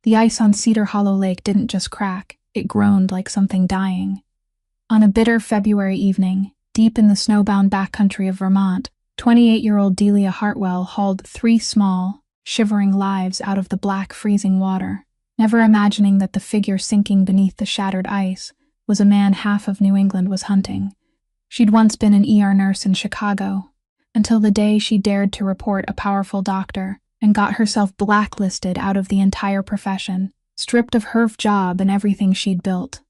The ice on Cedar Hollow Lake didn't just crack, it groaned like something dying. On a bitter February evening, deep in the snowbound backcountry of Vermont, 28-year-old Delia Hartwell hauled 3 small, shivering lives out of the black freezing water, never imagining that the figure sinking beneath the shattered ice was a man half of New England was hunting. She'd once been an ER nurse in Chicago, until the day she dared to report a powerful doctor and got herself blacklisted out of the entire profession, stripped of her job and everything she'd built.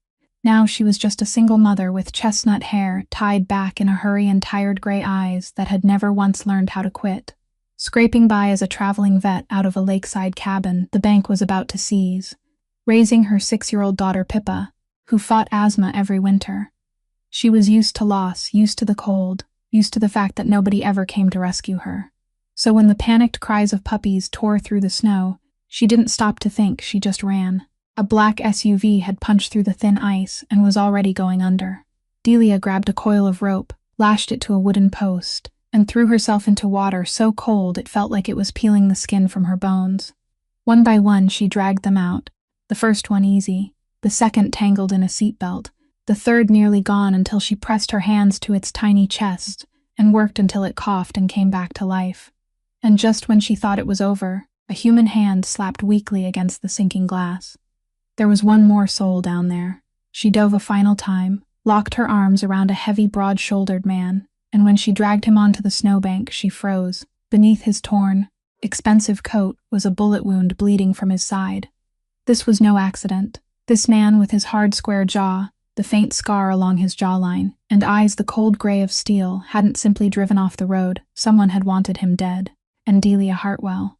Now she was just a single mother with chestnut hair tied back in a hurry and tired gray eyes that had never once learned how to quit. Scraping by as a traveling vet out of a lakeside cabin the bank was about to seize, raising her 6-year-old daughter Pippa, who fought asthma every winter. She was used to loss, used to the cold, used to the fact that nobody ever came to rescue her. So when the panicked cries of puppies tore through the snow, she didn't stop to think, she just ran. A black SUV had punched through the thin ice and was already going under. Delia grabbed a coil of rope, lashed it to a wooden post, and threw herself into water so cold it felt like it was peeling the skin from her bones. One by one she dragged them out, the first one easy, the second tangled in a seatbelt, the third nearly gone until she pressed her hands to its tiny chest and worked until it coughed and came back to life. And just when she thought it was over, a human hand slapped weakly against the sinking glass. There was one more soul down there. She dove a final time, locked her arms around a heavy, broad-shouldered man, and when she dragged him onto the snowbank, she froze. Beneath his torn, expensive coat was a bullet wound bleeding from his side. This was no accident. This man with his hard, square jaw, the faint scar along his jawline, and eyes the cold gray of steel, hadn't simply driven off the road. Someone had wanted him dead. And Delia Hartwell,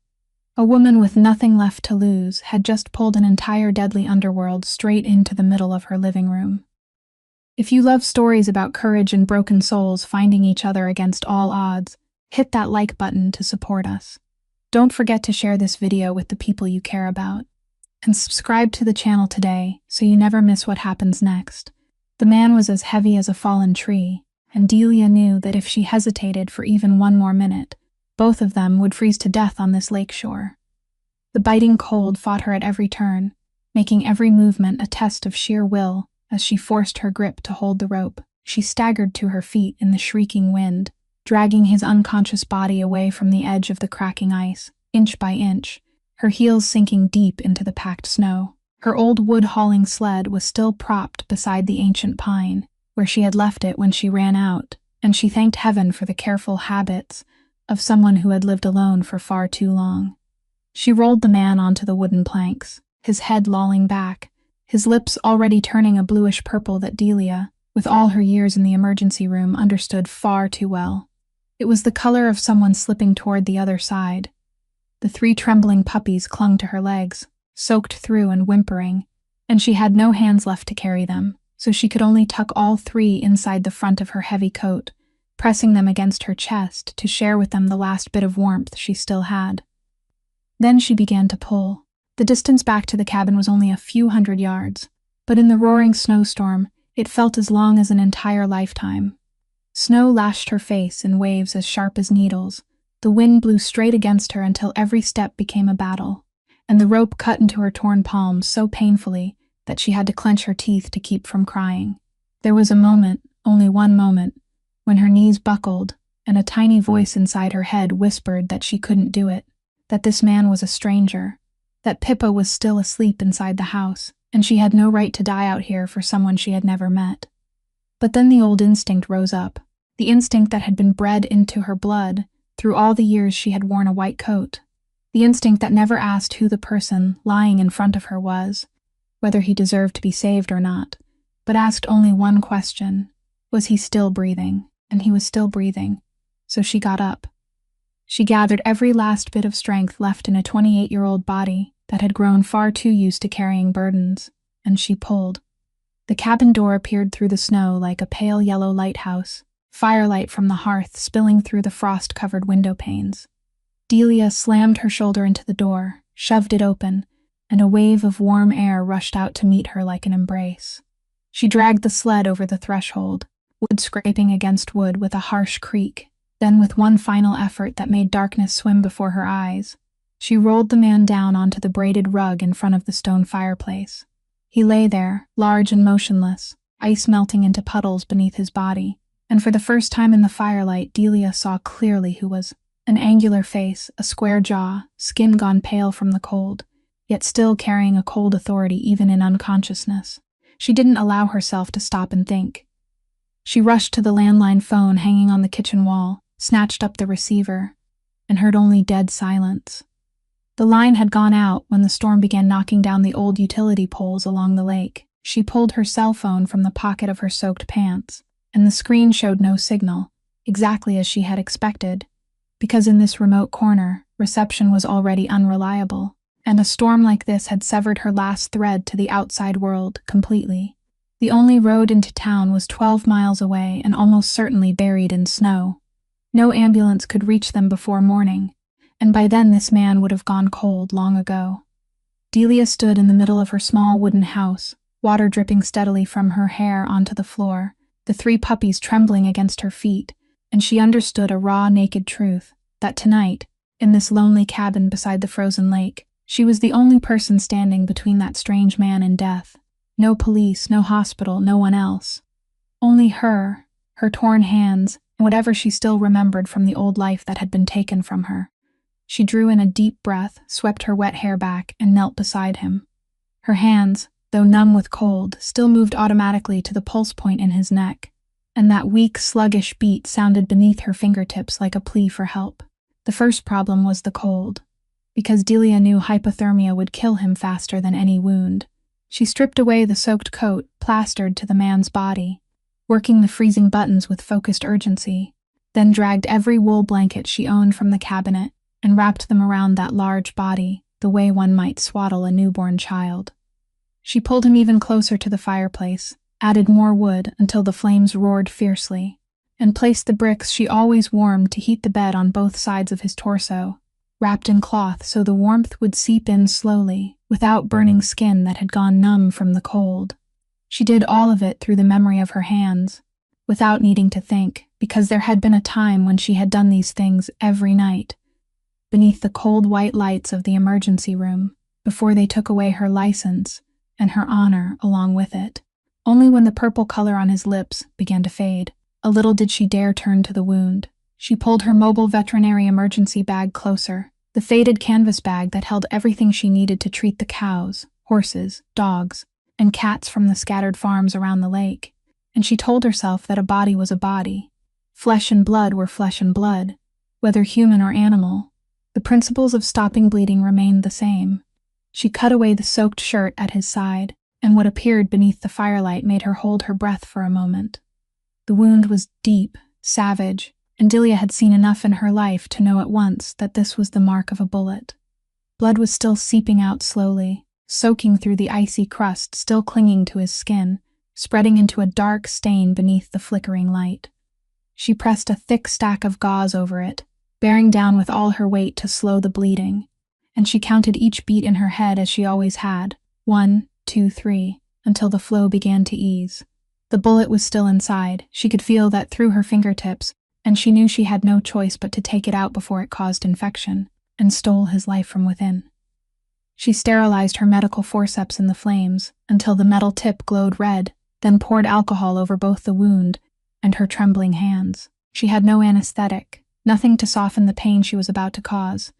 a woman with nothing left to lose, had just pulled an entire deadly underworld straight into the middle of her living room. If you love stories about courage and broken souls finding each other against all odds, hit that like button to support us. Don't forget to share this video with the people you care about. And subscribe to the channel today so you never miss what happens next. The man was as heavy as a fallen tree, and Delia knew that if she hesitated for even one more minute, both of them would freeze to death on this lake shore. The biting cold fought her at every turn, making every movement a test of sheer will as she forced her grip to hold the rope. She staggered to her feet in the shrieking wind, dragging his unconscious body away from the edge of the cracking ice, inch by inch, her heels sinking deep into the packed snow. Her old wood-hauling sled was still propped beside the ancient pine, where she had left it when she ran out, and she thanked heaven for the careful habits of someone who had lived alone for far too long. She rolled the man onto the wooden planks, his head lolling back, his lips already turning a bluish purple that Delia, with all her years in the emergency room, understood far too well. It was the color of someone slipping toward the other side. The 3 trembling puppies clung to her legs, soaked through and whimpering, and she had no hands left to carry them, so she could only tuck all 3 inside the front of her heavy coat, pressing them against her chest to share with them the last bit of warmth she still had. Then she began to pull. The distance back to the cabin was only a few hundred yards, but in the roaring snowstorm, it felt as long as an entire lifetime. Snow lashed her face in waves as sharp as needles. The wind blew straight against her until every step became a battle, and the rope cut into her torn palms so painfully that she had to clench her teeth to keep from crying. There was a moment, only one moment, when her knees buckled, and a tiny voice inside her head whispered that she couldn't do it, that this man was a stranger, that Pippa was still asleep inside the house, and she had no right to die out here for someone she had never met. But then the old instinct rose up, the instinct that had been bred into her blood through all the years she had worn a white coat, the instinct that never asked who the person lying in front of her was, whether he deserved to be saved or not, but asked only one question: was he still breathing? And he was still breathing, so she got up. She gathered every last bit of strength left in a 28-year-old body that had grown far too used to carrying burdens, and she pulled. The cabin door appeared through the snow like a pale yellow lighthouse, firelight from the hearth spilling through the frost-covered window panes. Delia slammed her shoulder into the door, shoved it open, and a wave of warm air rushed out to meet her like an embrace. She dragged the sled over the threshold, wood scraping against wood with a harsh creak. Then with one final effort that made darkness swim before her eyes, She rolled the man down onto the braided rug in front of the stone fireplace. He lay there, large and motionless, ice melting into puddles beneath his body, and for the first time in the firelight, Delia saw clearly who was. An angular face, a square jaw, skin gone pale from the cold, yet still carrying a cold authority even in unconsciousness. She didn't allow herself to stop and think. She rushed to the landline phone hanging on the kitchen wall, snatched up the receiver, and heard only dead silence. The line had gone out when the storm began knocking down the old utility poles along the lake. She pulled her cell phone from the pocket of her soaked pants, and the screen showed no signal, exactly as she had expected, because in this remote corner, reception was already unreliable, and a storm like this had severed her last thread to the outside world completely. The only road into town was 12 miles away and almost certainly buried in snow. No ambulance could reach them before morning, and by then this man would have gone cold long ago. Delia stood in the middle of her small wooden house, water dripping steadily from her hair onto the floor, the 3 puppies trembling against her feet, and she understood a raw, naked truth, that tonight, in this lonely cabin beside the frozen lake, she was the only person standing between that strange man and death. No police, no hospital, no one else. Only her torn hands, and whatever she still remembered from the old life that had been taken from her. She drew in a deep breath, swept her wet hair back, and knelt beside him. Her hands, though numb with cold, still moved automatically to the pulse point in his neck, and that weak, sluggish beat sounded beneath her fingertips like a plea for help. The first problem was the cold, because Delia knew hypothermia would kill him faster than any wound. She stripped away the soaked coat, plastered to the man's body, working the freezing buttons with focused urgency, then dragged every wool blanket she owned from the cabinet and wrapped them around that large body, the way one might swaddle a newborn child. She pulled him even closer to the fireplace, added more wood until the flames roared fiercely, and placed the bricks she always warmed to heat the bed on both sides of his torso, wrapped in cloth so the warmth would seep in slowly, without burning skin that had gone numb from the cold. She did all of it through the memory of her hands, without needing to think, because there had been a time when she had done these things every night, beneath the cold white lights of the emergency room, before they took away her license and her honor along with it. Only when the purple color on his lips began to fade, a little did she dare turn to the wound. She pulled her mobile veterinary emergency bag closer, the faded canvas bag that held everything she needed to treat the cows, horses, dogs, and cats from the scattered farms around the lake, and she told herself that a body was a body. Flesh and blood were flesh and blood, whether human or animal. The principles of stopping bleeding remained the same. She cut away the soaked shirt at his side, and what appeared beneath the firelight made her hold her breath for a moment. The wound was deep, savage, and Delia had seen enough in her life to know at once that this was the mark of a bullet. Blood was still seeping out slowly, soaking through the icy crust still clinging to his skin, spreading into a dark stain beneath the flickering light. She pressed a thick stack of gauze over it, bearing down with all her weight to slow the bleeding, and she counted each beat in her head as she always had, 1, 2, 3, until the flow began to ease. The bullet was still inside. She could feel that through her fingertips, and she knew she had no choice but to take it out before it caused infection and stole his life from within. She sterilized her medical forceps in the flames until the metal tip glowed red, then poured alcohol over both the wound and her trembling hands. She had no anesthetic, nothing to soften the pain she was about to cause,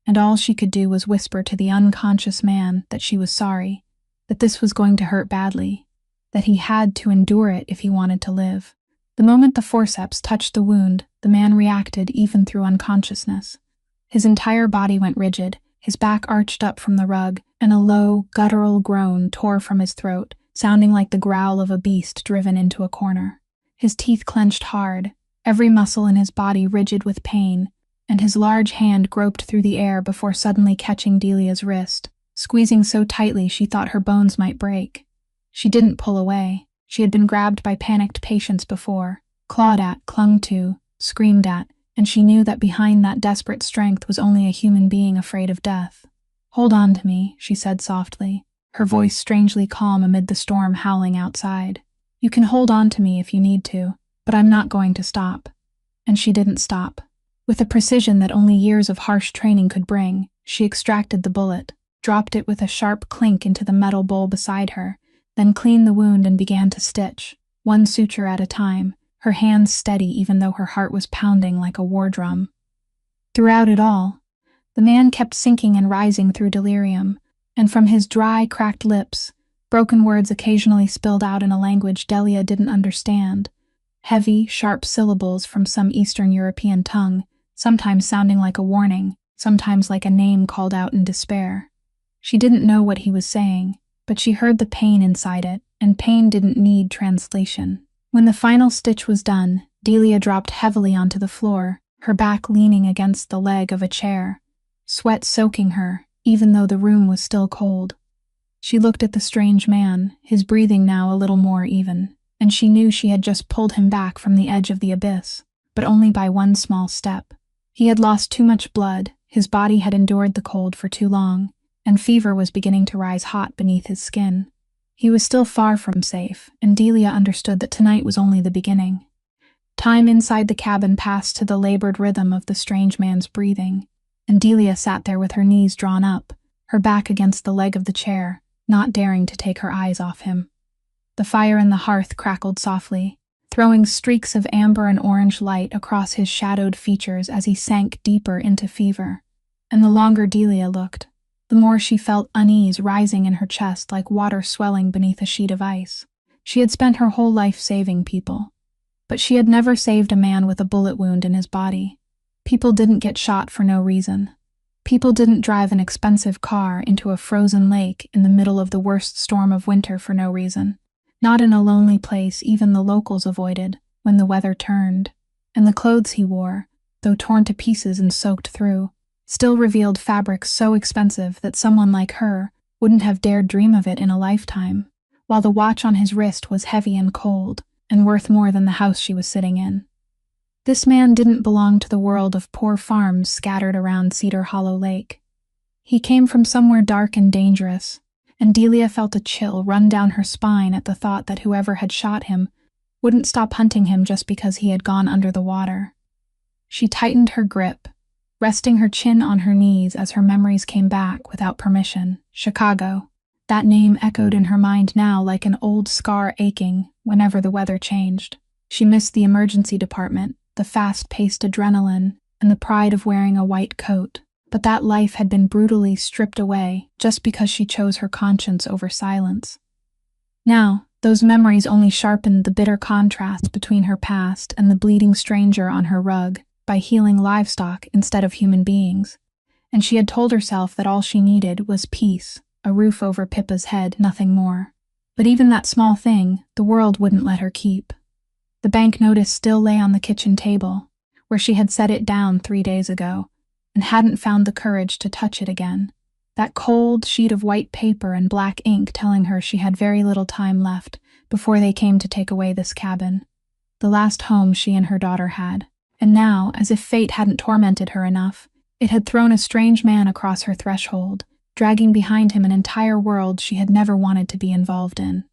and all she could do was whisper to the unconscious man that she was sorry, that this was going to hurt badly, that he had to endure it if he wanted to live. The moment the forceps touched the wound, the man reacted even through unconsciousness. His entire body went rigid, his back arched up from the rug, and a low, guttural groan tore from his throat, sounding like the growl of a beast driven into a corner. His teeth clenched hard, every muscle in his body rigid with pain, and his large hand groped through the air before suddenly catching Delia's wrist, squeezing so tightly she thought her bones might break. She didn't pull away. She had been grabbed by panicked patients before, clawed at, clung to, screamed at, and she knew that behind that desperate strength was only a human being afraid of death. "Hold on to me," she said softly, her voice strangely calm amid the storm howling outside. "You can hold on to me if you need to, but I'm not going to stop." And she didn't stop. With a precision that only years of harsh training could bring, She extracted the bullet, dropped it with a sharp clink into the metal bowl beside her, then cleaned the wound and began to stitch, one suture at a time, her hands steady even though her heart was pounding like a war drum. Throughout it all, the man kept sinking and rising through delirium, and from his dry, cracked lips, broken words occasionally spilled out in a language Delia didn't understand, heavy, sharp syllables from some Eastern European tongue, sometimes sounding like a warning, sometimes like a name called out in despair. She didn't know what he was saying, but she heard the pain inside it, and pain didn't need translation. When the final stitch was done, Delia dropped heavily onto the floor, her back leaning against the leg of a chair, sweat soaking her, even though the room was still cold. She looked at the strange man, his breathing now a little more even, and she knew she had just pulled him back from the edge of the abyss, but only by one small step. He had lost too much blood, his body had endured the cold for too long, and fever was beginning to rise hot beneath his skin. He was still far from safe, and Delia understood that tonight was only the beginning. Time inside the cabin passed to the labored rhythm of the strange man's breathing, and Delia sat there with her knees drawn up, her back against the leg of the chair, not daring to take her eyes off him. The fire in the hearth crackled softly, throwing streaks of amber and orange light across his shadowed features as he sank deeper into fever. And the longer Delia looked, the more she felt unease rising in her chest like water swelling beneath a sheet of ice. She had spent her whole life saving people, but she had never saved a man with a bullet wound in his body. People didn't get shot for no reason. People didn't drive an expensive car into a frozen lake in the middle of the worst storm of winter for no reason. Not in a lonely place even the locals avoided when the weather turned, and the clothes he wore, though torn to pieces and soaked through, still revealed fabric so expensive that someone like her wouldn't have dared dream of it in a lifetime, while the watch on his wrist was heavy and cold, and worth more than the house she was sitting in. This man didn't belong to the world of poor farms scattered around Cedar Hollow Lake. He came from somewhere dark and dangerous, and Delia felt a chill run down her spine at the thought that whoever had shot him wouldn't stop hunting him just because he had gone under the water. She tightened her grip, resting her chin on her knees as her memories came back without permission. Chicago. That name echoed in her mind now like an old scar aching whenever the weather changed. She missed the emergency department, the fast-paced adrenaline, and the pride of wearing a white coat. But that life had been brutally stripped away just because she chose her conscience over silence. Now, those memories only sharpened the bitter contrast between her past and the bleeding stranger on her rug by healing livestock instead of human beings, and she had told herself that all she needed was peace, a roof over Pippa's head, nothing more. But even that small thing, the world wouldn't let her keep. The bank notice still lay on the kitchen table, where she had set it down 3 days ago, and hadn't found the courage to touch it again. That cold sheet of white paper and black ink telling her she had very little time left before they came to take away this cabin, the last home she and her daughter had. And now, as if fate hadn't tormented her enough, it had thrown a strange man across her threshold, dragging behind him an entire world she had never wanted to be involved in.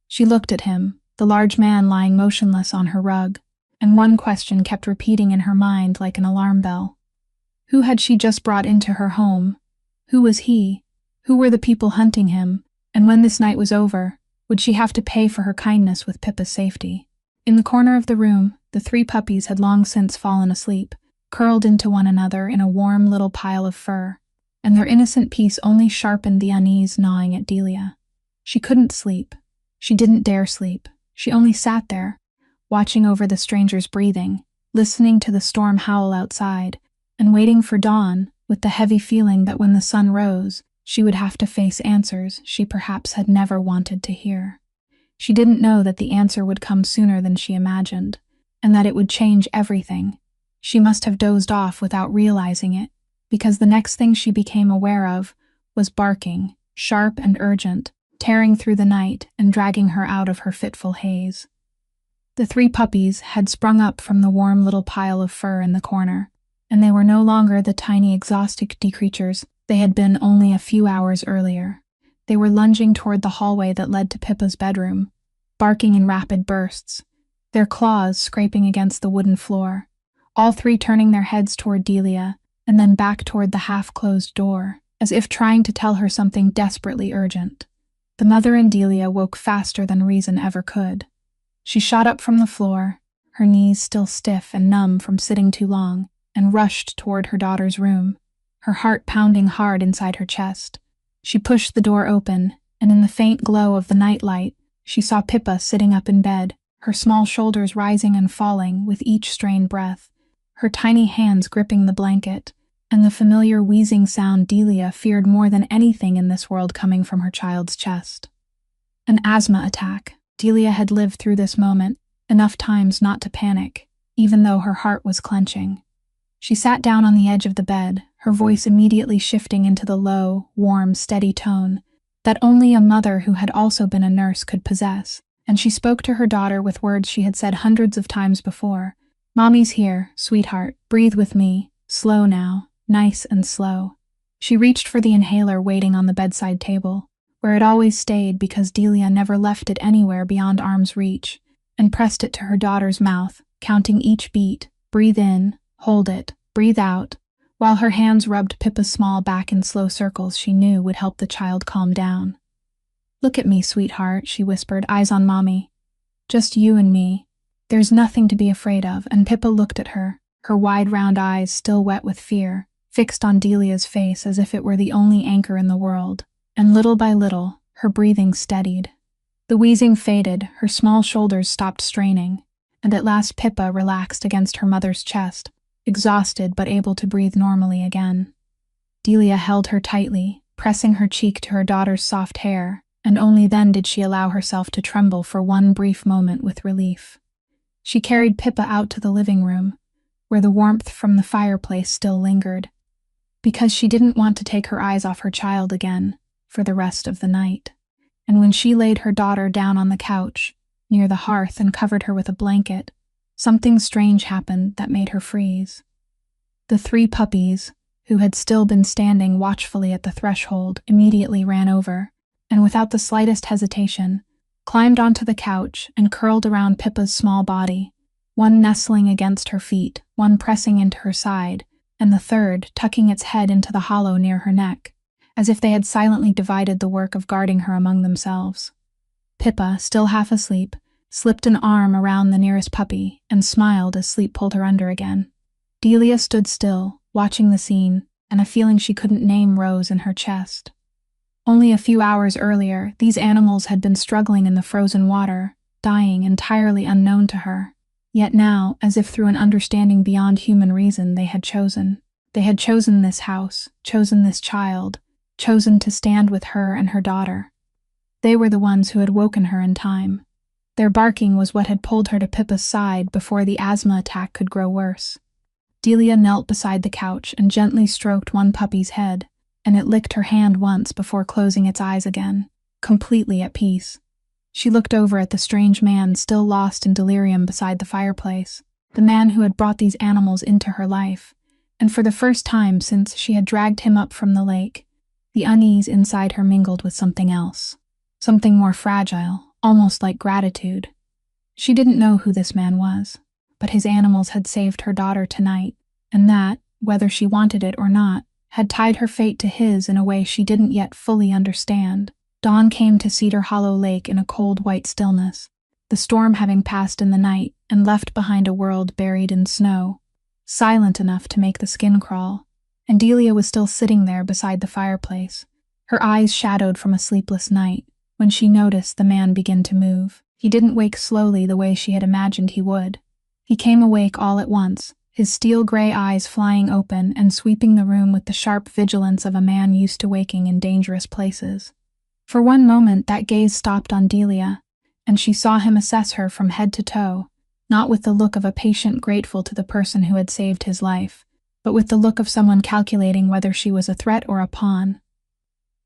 She looked at him, the large man lying motionless on her rug, and one question kept repeating in her mind like an alarm bell. Who had she just brought into her home? Who was he? Who were the people hunting him? And when this night was over, would she have to pay for her kindness with Pippa's safety? In the corner of the room, the 3 puppies had long since fallen asleep, curled into one another in a warm little pile of fur, and their innocent peace only sharpened the unease gnawing at Delia. She couldn't sleep. She didn't dare sleep. She only sat there, watching over the stranger's breathing, listening to the storm howl outside, and waiting for dawn with the heavy feeling that when the sun rose, she would have to face answers she perhaps had never wanted to hear. She didn't know that the answer would come sooner than she imagined, and that it would change everything. She must have dozed off without realizing it, because the next thing she became aware of was barking, sharp and urgent, tearing through the night and dragging her out of her fitful haze. The 3 puppies had sprung up from the warm little pile of fur in the corner, and they were no longer the tiny exhausted creatures they had been only a few hours earlier. They were lunging toward the hallway that led to Pippa's bedroom, barking in rapid bursts, their claws scraping against the wooden floor, all 3 turning their heads toward Delia, and then back toward the half-closed door, as if trying to tell her something desperately urgent. The mother in Delia woke faster than reason ever could. She shot up from the floor, her knees still stiff and numb from sitting too long, and rushed toward her daughter's room, her heart pounding hard inside her chest. She pushed the door open, and in the faint glow of the nightlight, she saw Pippa sitting up in bed, her small shoulders rising and falling with each strained breath, her tiny hands gripping the blanket, and the familiar wheezing sound Delia feared more than anything in this world coming from her child's chest. An asthma attack. Delia had lived through this moment enough times not to panic, even though her heart was clenching. She sat down on the edge of the bed, her voice immediately shifting into the low, warm, steady tone that only a mother who had also been a nurse could possess, and she spoke to her daughter with words she had said hundreds of times before. "Mommy's here, sweetheart. Breathe with me. Slow now. Nice and slow." She reached for the inhaler waiting on the bedside table, where it always stayed because Delia never left it anywhere beyond arm's reach, and pressed it to her daughter's mouth, counting each beat. Breathe in, hold it, breathe out, while her hands rubbed Pippa's small back in slow circles she knew would help the child calm down. "Look at me, sweetheart," she whispered, eyes on Mommy. "Just you and me. There's nothing to be afraid of," and Pippa looked at her, her wide round eyes still wet with fear, fixed on Delia's face as if it were the only anchor in the world, and little by little, her breathing steadied. The wheezing faded, her small shoulders stopped straining, and at last Pippa relaxed against her mother's chest, exhausted but able to breathe normally again. Delia held her tightly, pressing her cheek to her daughter's soft hair, and only then did she allow herself to tremble for one brief moment with relief. She carried Pippa out to the living room, where the warmth from the fireplace still lingered, because she didn't want to take her eyes off her child again for the rest of the night. And when she laid her daughter down on the couch, near the hearth, and covered her with a blanket, something strange happened that made her freeze. The 3 puppies, who had still been standing watchfully at the threshold, immediately ran over, and without the slightest hesitation, climbed onto the couch and curled around Pippa's small body, one nestling against her feet, one pressing into her side, and the third tucking its head into the hollow near her neck, as if they had silently divided the work of guarding her among themselves. Pippa, still half asleep, slipped an arm around the nearest puppy and smiled as sleep pulled her under again. Delia stood still, watching the scene, and a feeling she couldn't name rose in her chest. Only a few hours earlier, these animals had been struggling in the frozen water, dying entirely unknown to her. Yet now, as if through an understanding beyond human reason, they had chosen. They had chosen this house, chosen this child, chosen to stand with her and her daughter. They were the ones who had woken her in time. Their barking was what had pulled her to Pippa's side before the asthma attack could grow worse. Delia knelt beside the couch and gently stroked one puppy's head, and it licked her hand once before closing its eyes again, completely at peace. She looked over at the strange man still lost in delirium beside the fireplace, the man who had brought these animals into her life, and for the first time since she had dragged him up from the lake, the unease inside her mingled with something else, something more fragile, almost like gratitude. She didn't know who this man was, but his animals had saved her daughter tonight, and that, whether she wanted it or not, had tied her fate to his in a way she didn't yet fully understand. Dawn came to Cedar Hollow Lake in a cold white stillness, the storm having passed in the night and left behind a world buried in snow, silent enough to make the skin crawl, and Delia was still sitting there beside the fireplace, her eyes shadowed from a sleepless night, when she noticed the man begin to move. He didn't wake slowly the way she had imagined he would. He came awake all at once, his steel-gray eyes flying open and sweeping the room with the sharp vigilance of a man used to waking in dangerous places. For one moment that gaze stopped on Delia, and she saw him assess her from head to toe, not with the look of a patient grateful to the person who had saved his life, but with the look of someone calculating whether she was a threat or a pawn.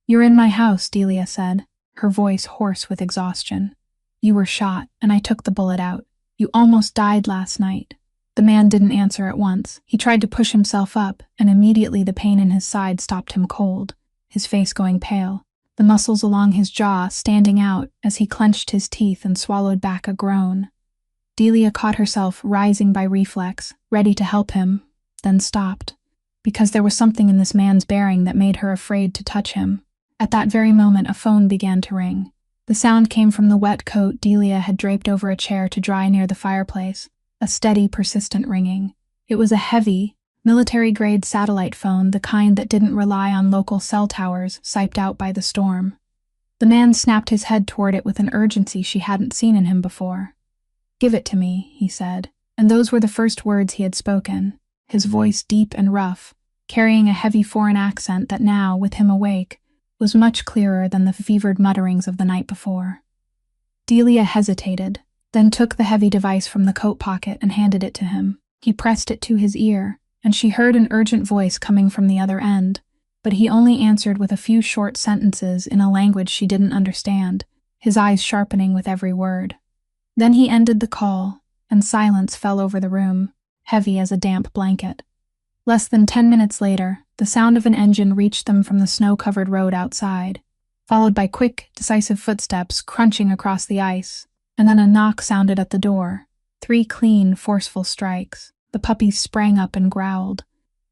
"You're in my house," Delia said, her voice hoarse with exhaustion. "You were shot, and I took the bullet out. You almost died last night." The man didn't answer at once. He tried to push himself up, and immediately the pain in his side stopped him cold, his face going pale, the muscles along his jaw standing out as he clenched his teeth and swallowed back a groan. Delia caught herself rising by reflex, ready to help him, then stopped. because there was something in this man's bearing that made her afraid to touch him. At that very moment, a phone began to ring. The sound came from the wet coat Delia had draped over a chair to dry near the fireplace, a steady, persistent ringing. It was a heavy, military-grade satellite phone, the kind that didn't rely on local cell towers siped out by the storm. The man snapped his head toward it with an urgency she hadn't seen in him before. "Give it to me," he said, and those were the first words he had spoken, his voice deep and rough, carrying a heavy foreign accent that now, with him awake, was much clearer than the fevered mutterings of the night before. Delia hesitated, then took the heavy device from the coat pocket and handed it to him. He pressed it to his ear, and she heard an urgent voice coming from the other end, but he only answered with a few short sentences in a language she didn't understand, his eyes sharpening with every word. Then he ended the call, and silence fell over the room, heavy as a damp blanket. Less than 10 minutes later, the sound of an engine reached them from the snow-covered road outside, followed by quick, decisive footsteps crunching across the ice, and then a knock sounded at the door. 3 clean, forceful strikes. The puppies sprang up and growled.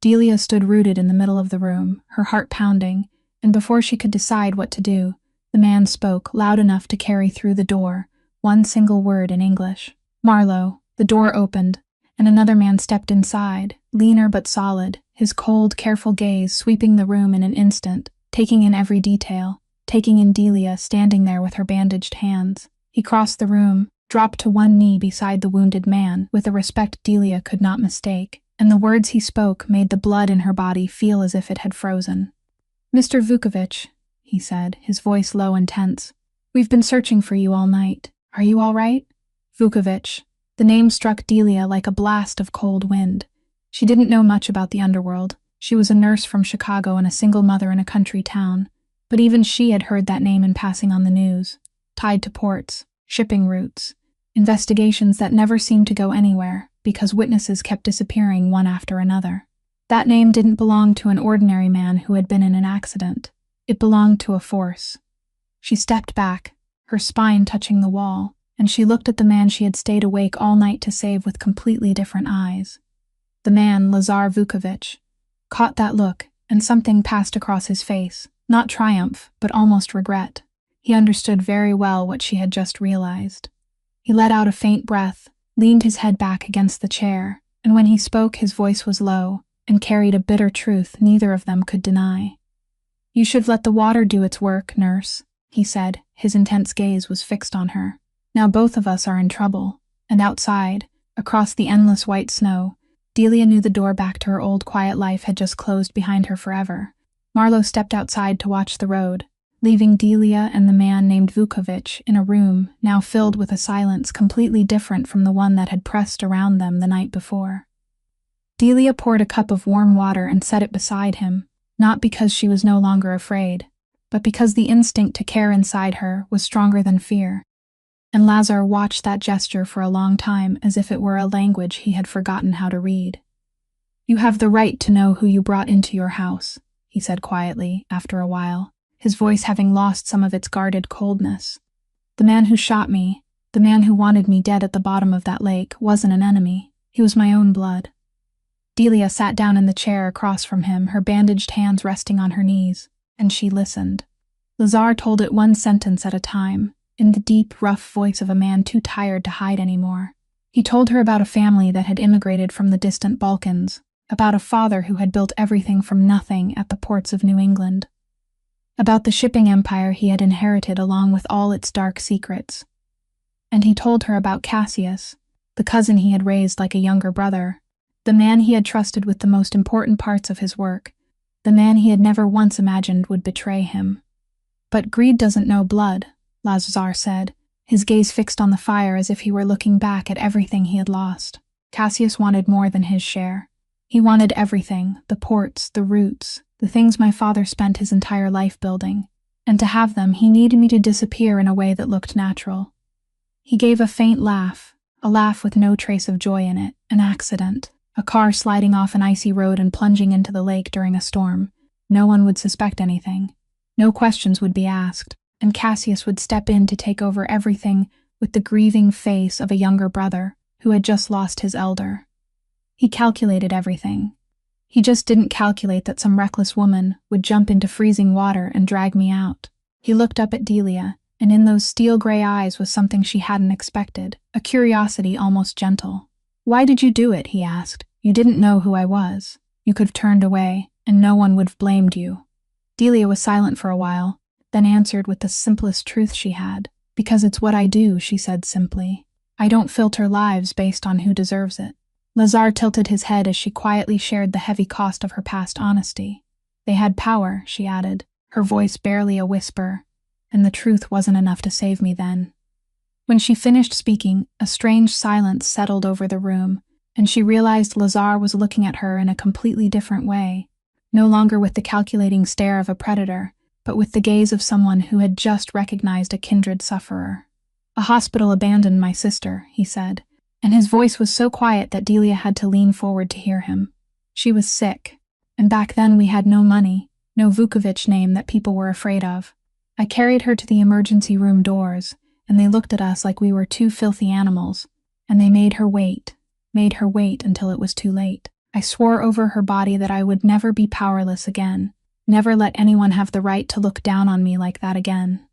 Delia stood rooted in the middle of the room, her heart pounding, and before she could decide what to do, the man spoke, loud enough to carry through the door, one single word in English. "Marlowe." The door opened, and another man stepped inside, leaner but solid, his cold, careful gaze sweeping the room in an instant, taking in every detail, taking in Delia standing there with her bandaged hands. He crossed the room, dropped to one knee beside the wounded man with a respect Delia could not mistake, and the words he spoke made the blood in her body feel as if it had frozen. "Mr. Vukovich," he said, his voice low and tense, "we've been searching for you all night. Are you all right?" Vukovich. The name struck Delia like a blast of cold wind. She didn't know much about the underworld. She was a nurse from Chicago and a single mother in a country town. But even she had heard that name in passing on the news, tied to ports, shipping routes, investigations that never seemed to go anywhere because witnesses kept disappearing one after another. That name didn't belong to an ordinary man who had been in an accident. It belonged to a force. She stepped back, her spine touching the wall, and she looked at the man she had stayed awake all night to save with completely different eyes. The man, Lazar Vukovich, caught that look, and something passed across his face, not triumph, but almost regret. He understood very well what she had just realized. He let out a faint breath, leaned his head back against the chair, and when he spoke his voice was low, and carried a bitter truth neither of them could deny. "You should let the water do its work, nurse," he said. His intense gaze was fixed on her. "Now both of us are in trouble." And outside, across the endless white snow, Delia knew the door back to her old quiet life had just closed behind her forever. Marlowe stepped outside to watch the road, leaving Delia and the man named Vukovich in a room now filled with a silence completely different from the one that had pressed around them the night before. Delia poured a cup of warm water and set it beside him, not because she was no longer afraid, but because the instinct to care inside her was stronger than fear. And Lazar watched that gesture for a long time as if it were a language he had forgotten how to read. "You have the right to know who you brought into your house," he said quietly, after a while, his voice having lost some of its guarded coldness. "The man who shot me, the man who wanted me dead at the bottom of that lake, wasn't an enemy. He was my own blood." Delia sat down in the chair across from him, her bandaged hands resting on her knees, and she listened. Lazar told it one sentence at a time, in the deep, rough voice of a man too tired to hide anymore. He told her about a family that had immigrated from the distant Balkans, about a father who had built everything from nothing at the ports of New England, about the shipping empire he had inherited along with all its dark secrets. And he told her about Cassius, the cousin he had raised like a younger brother, the man he had trusted with the most important parts of his work, the man he had never once imagined would betray him. "But greed doesn't know blood," Lazar said, his gaze fixed on the fire as if he were looking back at everything he had lost. "Cassius wanted more than his share. He wanted everything, the ports, the routes, the things my father spent his entire life building, and to have them he needed me to disappear in a way that looked natural." He gave a faint laugh, a laugh with no trace of joy in it, an accident, a car sliding off an icy road and plunging into the lake during a storm. No one would suspect anything. No questions would be asked, and Cassius would step in to take over everything with the grieving face of a younger brother who had just lost his elder. He calculated everything. He just didn't calculate that some reckless woman would jump into freezing water and drag me out. He looked up at Delia, and in those steel-gray eyes was something she hadn't expected, a curiosity almost gentle. "Why did you do it?" he asked. "You didn't know who I was. You could have turned away, and no one would have blamed you." Delia was silent for a while, then answered with the simplest truth she had. "Because it's what I do," she said simply. "I don't filter lives based on who deserves it." Lazar tilted his head as she quietly shared the heavy cost of her past honesty. "They had power," she added, her voice barely a whisper, "and the truth wasn't enough to save me then." When she finished speaking, a strange silence settled over the room, and she realized Lazar was looking at her in a completely different way, no longer with the calculating stare of a predator, but with the gaze of someone who had just recognized a kindred sufferer. "A hospital abandoned my sister," he said, and his voice was so quiet that Delia had to lean forward to hear him. "She was sick, and back then we had no money, no Vukovic name that people were afraid of. I carried her to the emergency room doors, and they looked at us like we were two filthy animals, and they made her wait until it was too late. I swore over her body that I would never be powerless again, never let anyone have the right to look down on me like that again."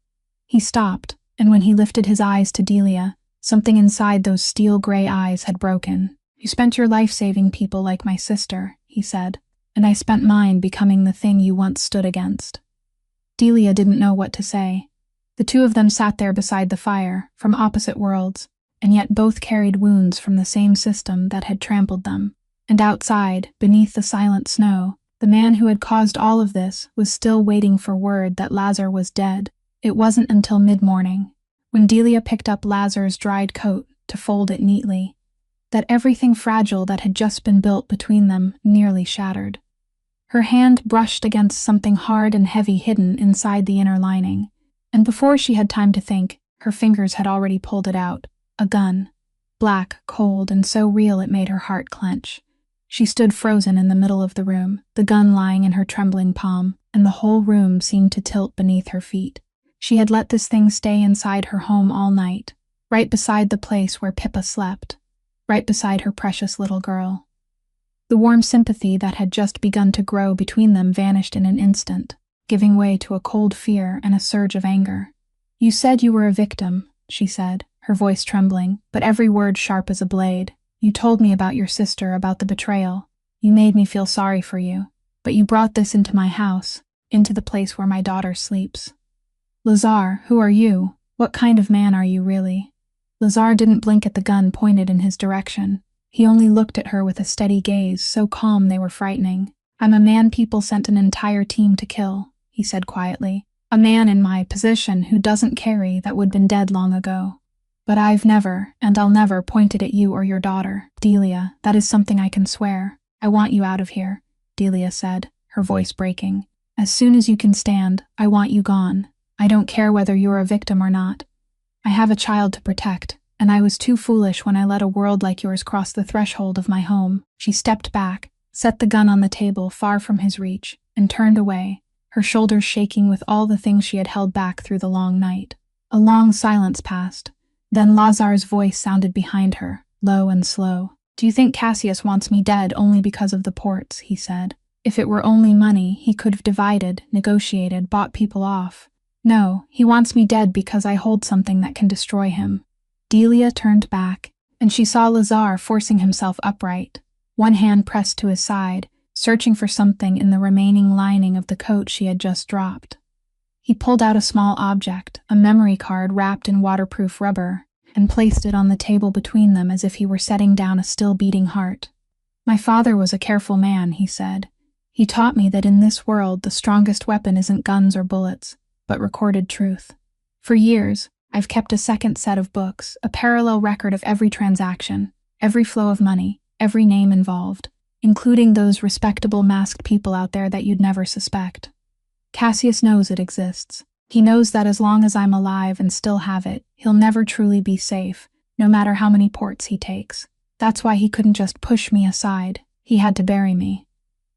He stopped, and when he lifted his eyes to Delia, something inside those steel-gray eyes had broken. "You spent your life saving people like my sister," he said, "and I spent mine becoming the thing you once stood against." Delia didn't know what to say. The two of them sat there beside the fire, from opposite worlds, and yet both carried wounds from the same system that had trampled them. And outside, beneath the silent snow, the man who had caused all of this was still waiting for word that Lazar was dead. It wasn't until mid-morning, when Delia picked up Lazar's dried coat to fold it neatly, that everything fragile that had just been built between them nearly shattered. Her hand brushed against something hard and heavy hidden inside the inner lining, and before she had time to think, her fingers had already pulled it out. A gun. Black, cold, and so real it made her heart clench. She stood frozen in the middle of the room, the gun lying in her trembling palm, and the whole room seemed to tilt beneath her feet. She had let this thing stay inside her home all night, right beside the place where Pippa slept, right beside her precious little girl. The warm sympathy that had just begun to grow between them vanished in an instant, giving way to a cold fear and a surge of anger. "You said you were a victim," she said, her voice trembling, but every word sharp as a blade. "You told me about your sister, about the betrayal. You made me feel sorry for you. But you brought this into my house, into the place where my daughter sleeps. Lazar, who are you? What kind of man are you really?" Lazar didn't blink at the gun pointed in his direction. He only looked at her with a steady gaze, so calm they were frightening. "I'm a man people sent an entire team to kill," he said quietly. "A man in my position who doesn't carry that would been dead long ago. But I've never, and I'll never, pointed at you or your daughter, Delia. That is something I can swear. I want you out of here," Delia said, her voice breaking. "As soon as you can stand, I want you gone. I don't care whether you're a victim or not. I have a child to protect, and I was too foolish when I let a world like yours cross the threshold of my home." She stepped back, set the gun on the table far from his reach, and turned away, her shoulders shaking with all the things she had held back through the long night. A long silence passed. Then Lazar's voice sounded behind her, low and slow. "Do you think Cassius wants me dead only because of the ports?" he said. "If it were only money, he could have divided, negotiated, bought people off. No, he wants me dead because I hold something that can destroy him." Delia turned back, and she saw Lazar forcing himself upright, one hand pressed to his side, searching for something in the remaining lining of the coat she had just dropped. He pulled out a small object, a memory card wrapped in waterproof rubber, and placed it on the table between them as if he were setting down a still-beating heart. "My father was a careful man," he said. "He taught me that in this world the strongest weapon isn't guns or bullets, but recorded truth. For years, I've kept a second set of books, a parallel record of every transaction, every flow of money, every name involved, including those respectable masked people out there that you'd never suspect. Cassius knows it exists. He knows that as long as I'm alive and still have it, he'll never truly be safe, no matter how many ports he takes. That's why he couldn't just push me aside. He had to bury me."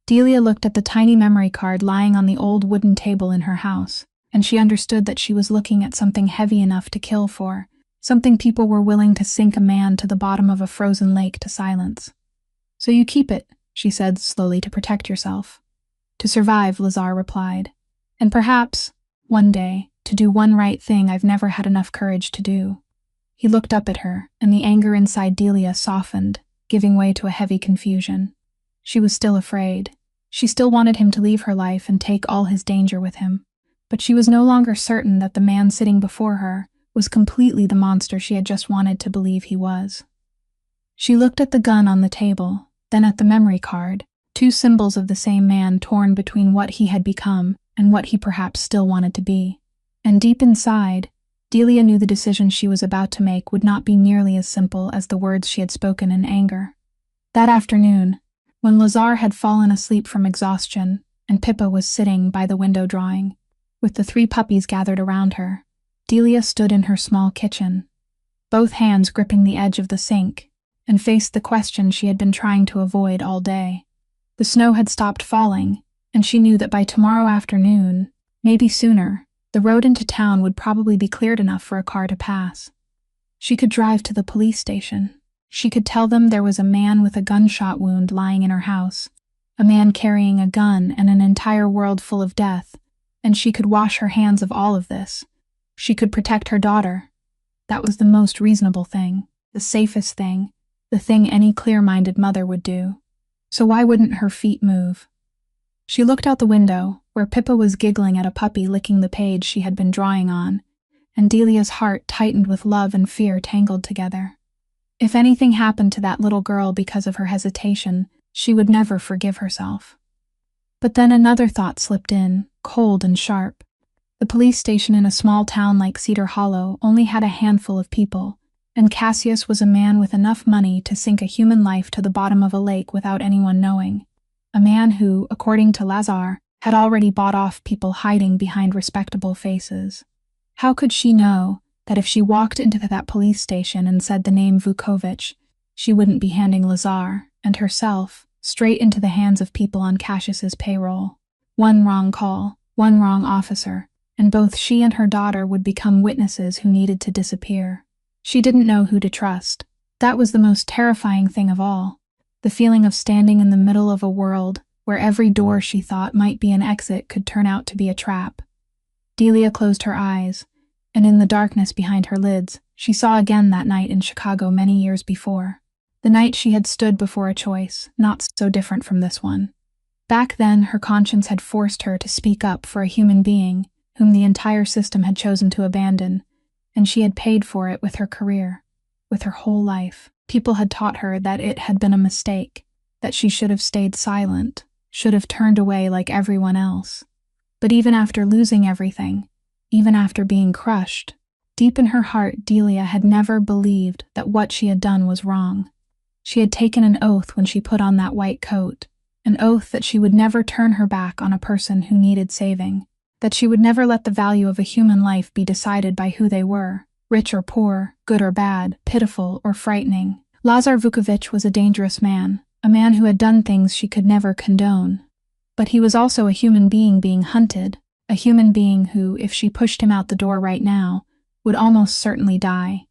Delia looked at the tiny memory card lying on the old wooden table in her house, and she understood that she was looking at something heavy enough to kill for, something people were willing to sink a man to the bottom of a frozen lake to silence. "So you keep it," she said slowly, to protect yourself. To survive, Lazar replied. And perhaps, one day, to do one right thing I've never had enough courage to do. He looked up at her, and the anger inside Delia softened, giving way to a heavy confusion. She was still afraid. She still wanted him to leave her life and take all his danger with him. But she was no longer certain that the man sitting before her was completely the monster she had just wanted to believe he was. She looked at the gun on the table, then at the memory card, two symbols of the same man torn between what he had become and what he perhaps still wanted to be. And deep inside, Delia knew the decision she was about to make would not be nearly as simple as the words she had spoken in anger. That afternoon, when Lazar had fallen asleep from exhaustion and Pippa was sitting by the window drawing, with the 3 puppies gathered around her, Delia stood in her small kitchen, both hands gripping the edge of the sink, and faced the question she had been trying to avoid all day. The snow had stopped falling, and she knew that by tomorrow afternoon, maybe sooner, the road into town would probably be cleared enough for a car to pass. She could drive to the police station. She could tell them there was a man with a gunshot wound lying in her house, a man carrying a gun and an entire world full of death, and she could wash her hands of all of this. She could protect her daughter. That was the most reasonable thing, the safest thing, the thing any clear-minded mother would do. So why wouldn't her feet move? She looked out the window, where Pippa was giggling at a puppy licking the page she had been drawing on, and Delia's heart tightened with love and fear tangled together. If anything happened to that little girl because of her hesitation, she would never forgive herself. But then another thought slipped in, cold and sharp. The police station in a small town like Cedar Hollow only had a handful of people, and Cassius was a man with enough money to sink a human life to the bottom of a lake without anyone knowing. A man who, according to Lazar, had already bought off people hiding behind respectable faces. How could she know that if she walked into that police station and said the name Vukovic, she wouldn't be handing Lazar, and herself, straight into the hands of people on Cassius's payroll? One wrong call, one wrong officer, and both she and her daughter would become witnesses who needed to disappear. She didn't know who to trust. That was the most terrifying thing of all. The feeling of standing in the middle of a world where every door she thought might be an exit could turn out to be a trap. Delia closed her eyes, and in the darkness behind her lids, she saw again that night in Chicago many years before. The night she had stood before a choice, not so different from this one. Back then, her conscience had forced her to speak up for a human being whom the entire system had chosen to abandon, and she had paid for it with her career, with her whole life. People had taught her that it had been a mistake, that she should have stayed silent, should have turned away like everyone else. But even after losing everything, even after being crushed, deep in her heart Delia had never believed that what she had done was wrong. She had taken an oath when she put on that white coat, an oath that she would never turn her back on a person who needed saving, that she would never let the value of a human life be decided by who they were, rich or poor, good or bad, pitiful or frightening. Lazar Vukovic was a dangerous man, a man who had done things she could never condone. But he was also a human being hunted, a human being who, if she pushed him out the door right now, would almost certainly die.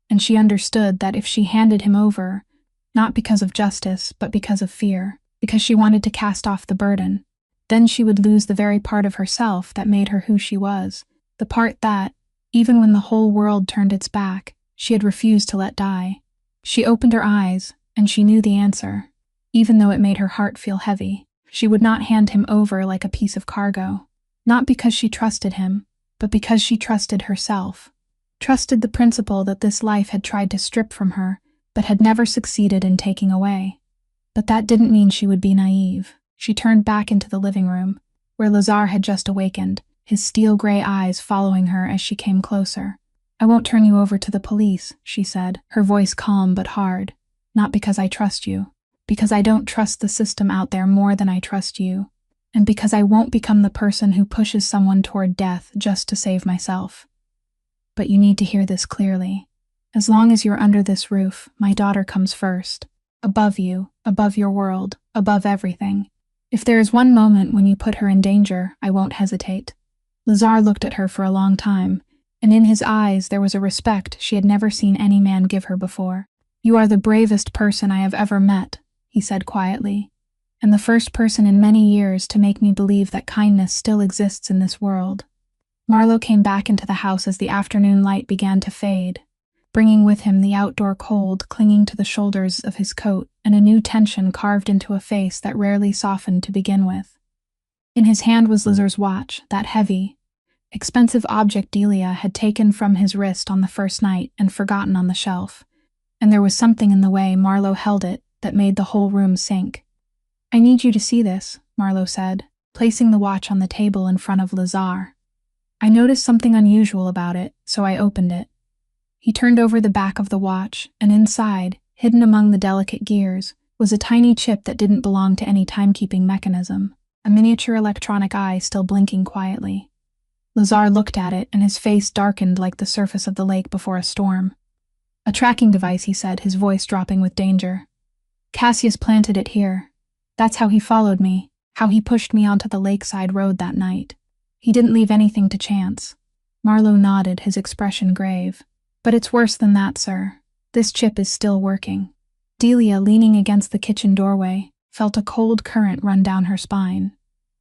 And she understood that if she handed him over, not because of justice, but because of fear, because she wanted to cast off the burden, then she would lose the very part of herself that made her who she was, the part that, even when the whole world turned its back, she had refused to let die. She opened her eyes, and she knew the answer. Even though it made her heart feel heavy, she would not hand him over like a piece of cargo. Not because she trusted him, but because she trusted herself. Trusted the principle that this life had tried to strip from her, but had never succeeded in taking away. But that didn't mean she would be naive. She turned back into the living room, where Lazar had just awakened, his steel-gray eyes following her as she came closer. "I won't turn you over to the police," she said, her voice calm but hard. "Not because I trust you. Because I don't trust the system out there more than I trust you. And because I won't become the person who pushes someone toward death just to save myself. But you need to hear this clearly. As long as you're under this roof, my daughter comes first. Above you, above your world, above everything. If there is one moment when you put her in danger, I won't hesitate." Lazar looked at her for a long time, and in his eyes there was a respect she had never seen any man give her before. "You are the bravest person I have ever met," he said quietly. and the first person in many years to make me believe that kindness still exists in this world. Marlowe came back into the house as the afternoon light began to fade, bringing with him the outdoor cold clinging to the shoulders of his coat and a new tension carved into a face that rarely softened to begin with. In his hand was Lazar's watch, that heavy, expensive object Delia had taken from his wrist on the first night and forgotten on the shelf, and there was something in the way Marlowe held it that made the whole room sink. "I need you to see this," Marlowe said, placing the watch on the table in front of Lazar. "I noticed something unusual about it, so I opened it." He turned over the back of the watch, and inside, hidden among the delicate gears, was a tiny chip that didn't belong to any timekeeping mechanism, a miniature electronic eye still blinking quietly. Lazar looked at it, and his face darkened like the surface of the lake before a storm. "A tracking device," he said, his voice dropping with danger. "Cassius planted it here. That's how he followed me, how he pushed me onto the lakeside road that night. He didn't leave anything to chance." Marlowe nodded, his expression grave. "But it's worse than that, sir. This chip is still working." Delia, leaning against the kitchen doorway, felt a cold current run down her spine.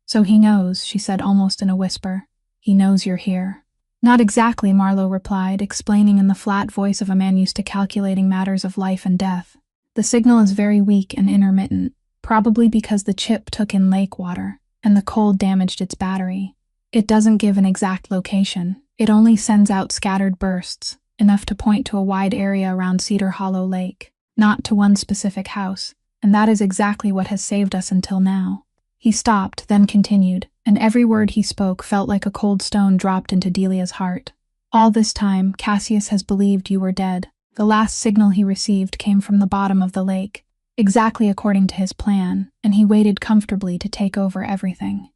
"So he knows," she said almost in a whisper. "He knows you're here." "Not exactly," Marlowe replied, explaining in the flat voice of a man used to calculating matters of life and death. "The signal is very weak and intermittent, probably because the chip took in lake water, and the cold damaged its battery. It doesn't give an exact location. It only sends out scattered bursts, enough to point to a wide area around Cedar Hollow Lake, not to one specific house, and that is exactly what has saved us until now." He stopped, then continued, and every word he spoke felt like a cold stone dropped into Delia's heart. "All this time, Cassius has believed you were dead. The last signal he received came from the bottom of the lake, exactly according to his plan, and he waited comfortably to take over everything.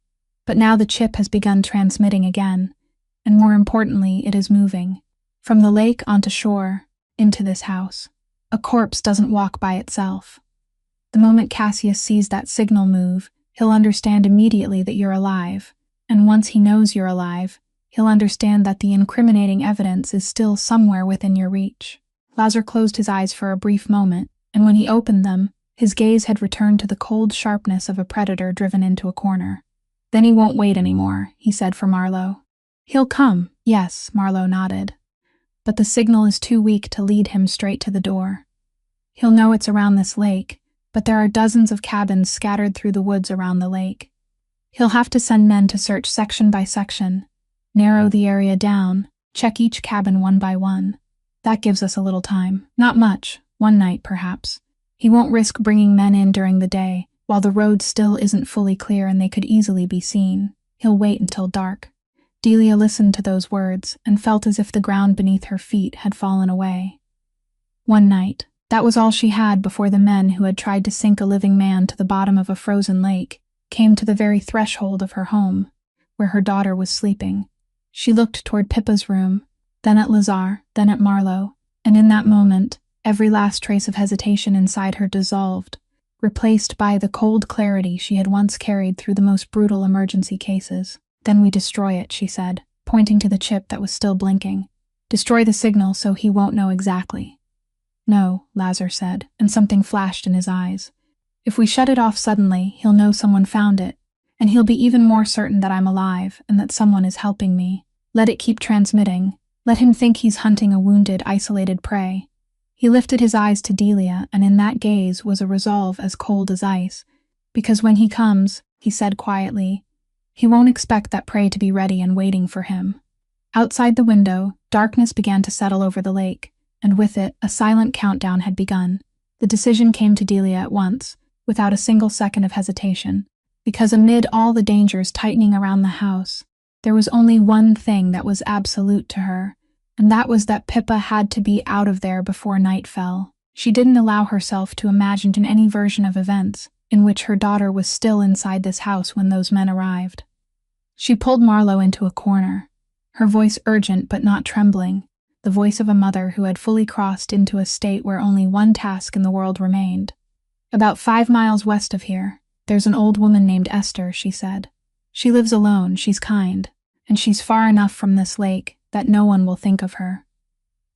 But now the chip has begun transmitting again, and more importantly, it is moving. From the lake onto shore, into this house. A corpse doesn't walk by itself. The moment Cassius sees that signal move, he'll understand immediately that you're alive, and once he knows you're alive, he'll understand that the incriminating evidence is still somewhere within your reach." Lazar closed his eyes for a brief moment, and when he opened them, his gaze had returned to the cold sharpness of a predator driven into a corner. "Then he won't wait anymore," he said for Marlowe. "He'll come." "Yes," Marlowe nodded. "But the signal is too weak to lead him straight to the door. He'll know it's around this lake, but there are dozens of cabins scattered through the woods around the lake. He'll have to send men to search section by section, narrow the area down, check each cabin one by one. That gives us a little time. Not much, one night perhaps. He won't risk bringing men in during the day, while the road still isn't fully clear and they could easily be seen. He'll wait until dark." Delia listened to those words and felt as if the ground beneath her feet had fallen away. One night. That was all she had before the men who had tried to sink a living man to the bottom of a frozen lake came to the very threshold of her home, where her daughter was sleeping. She looked toward Pippa's room, then at Lazar, then at Marlowe, and in that moment, every last trace of hesitation inside her dissolved, replaced by the cold clarity she had once carried through the most brutal emergency cases. "Then we destroy it," she said, pointing to the chip that was still blinking. "Destroy the signal so he won't know exactly." "No," Lazar said, and something flashed in his eyes. "If we shut it off suddenly, he'll know someone found it, and he'll be even more certain that I'm alive and that someone is helping me. Let it keep transmitting. Let him think he's hunting a wounded, isolated prey." He lifted his eyes to Delia, and in that gaze was a resolve as cold as ice. "Because when he comes," he said quietly, "he won't expect that prey to be ready and waiting for him." Outside the window, darkness began to settle over the lake, and with it, a silent countdown had begun. The decision came to Delia at once, without a single second of hesitation, because amid all the dangers tightening around the house, there was only one thing that was absolute to her, and that was that Pippa had to be out of there before night fell. She didn't allow herself to imagine any version of events in which her daughter was still inside this house when those men arrived. She pulled Marlowe into a corner, her voice urgent but not trembling, the voice of a mother who had fully crossed into a state where only one task in the world remained. "About 5 miles west of here, there's an old woman named Esther," she said. "She lives alone, she's kind, and she's far enough from this lake that no one will think of her.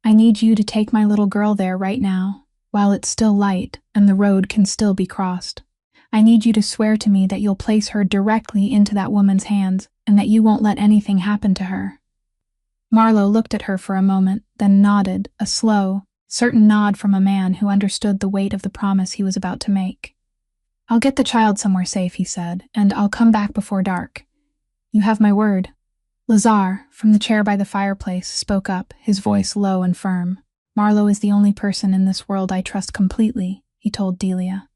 I need you to take my little girl there right now, while it's still light and the road can still be crossed. I need you to swear to me that you'll place her directly into that woman's hands and that you won't let anything happen to her." Marlo looked at her for a moment, then nodded, a slow, certain nod from a man who understood the weight of the promise he was about to make. "I'll get the child somewhere safe," he said, "and I'll come back before dark. You have my word." Lazar, from the chair by the fireplace, spoke up, his voice low and firm. "Marlo is the only person in this world I trust completely," he told Delia.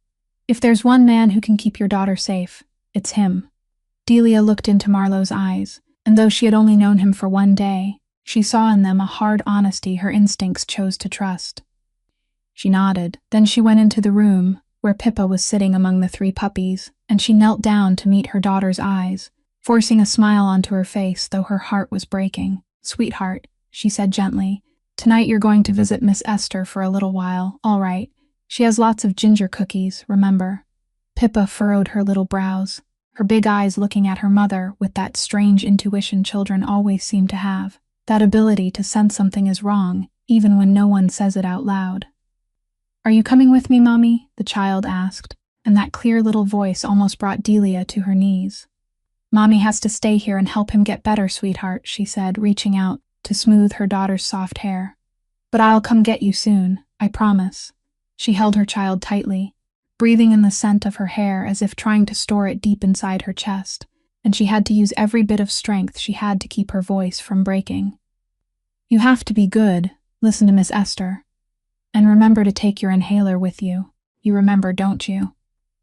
"If there's one man who can keep your daughter safe, it's him." Delia looked into Marlo's eyes, and though she had only known him for one day, she saw in them a hard honesty her instincts chose to trust. She nodded, then she went into the room, where Pippa was sitting among the 3 puppies, and she knelt down to meet her daughter's eyes, forcing a smile onto her face, though her heart was breaking. "Sweetheart," she said gently, "tonight you're going to visit Miss Esther for a little while, all right? She has lots of ginger cookies, remember?" Pippa furrowed her little brows, her big eyes looking at her mother with that strange intuition children always seem to have, that ability to sense something is wrong, even when no one says it out loud. "Are you coming with me, Mommy?" the child asked, and that clear little voice almost brought Delia to her knees. "Mommy has to stay here and help him get better, sweetheart," she said, reaching out to smooth her daughter's soft hair. "But I'll come get you soon, I promise." She held her child tightly, breathing in the scent of her hair as if trying to store it deep inside her chest, and she had to use every bit of strength she had to keep her voice from breaking. "You have to be good, listen to Miss Esther. And remember to take your inhaler with you. You remember, don't you?"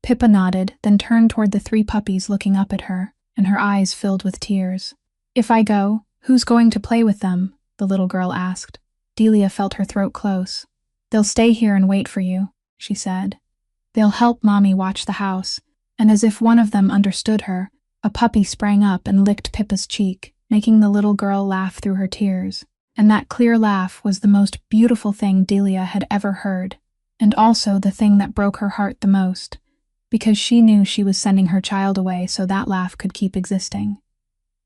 Pippa nodded, then turned toward the 3 puppies looking up at her, and her eyes filled with tears. "If I go, who's going to play with them?" the little girl asked. Delia felt her throat close. "They'll stay here and wait for you," she said. "They'll help Mommy watch the house," and as if one of them understood her, a puppy sprang up and licked Pippa's cheek, making the little girl laugh through her tears. And that clear laugh was the most beautiful thing Delia had ever heard, and also the thing that broke her heart the most, because she knew she was sending her child away so that laugh could keep existing.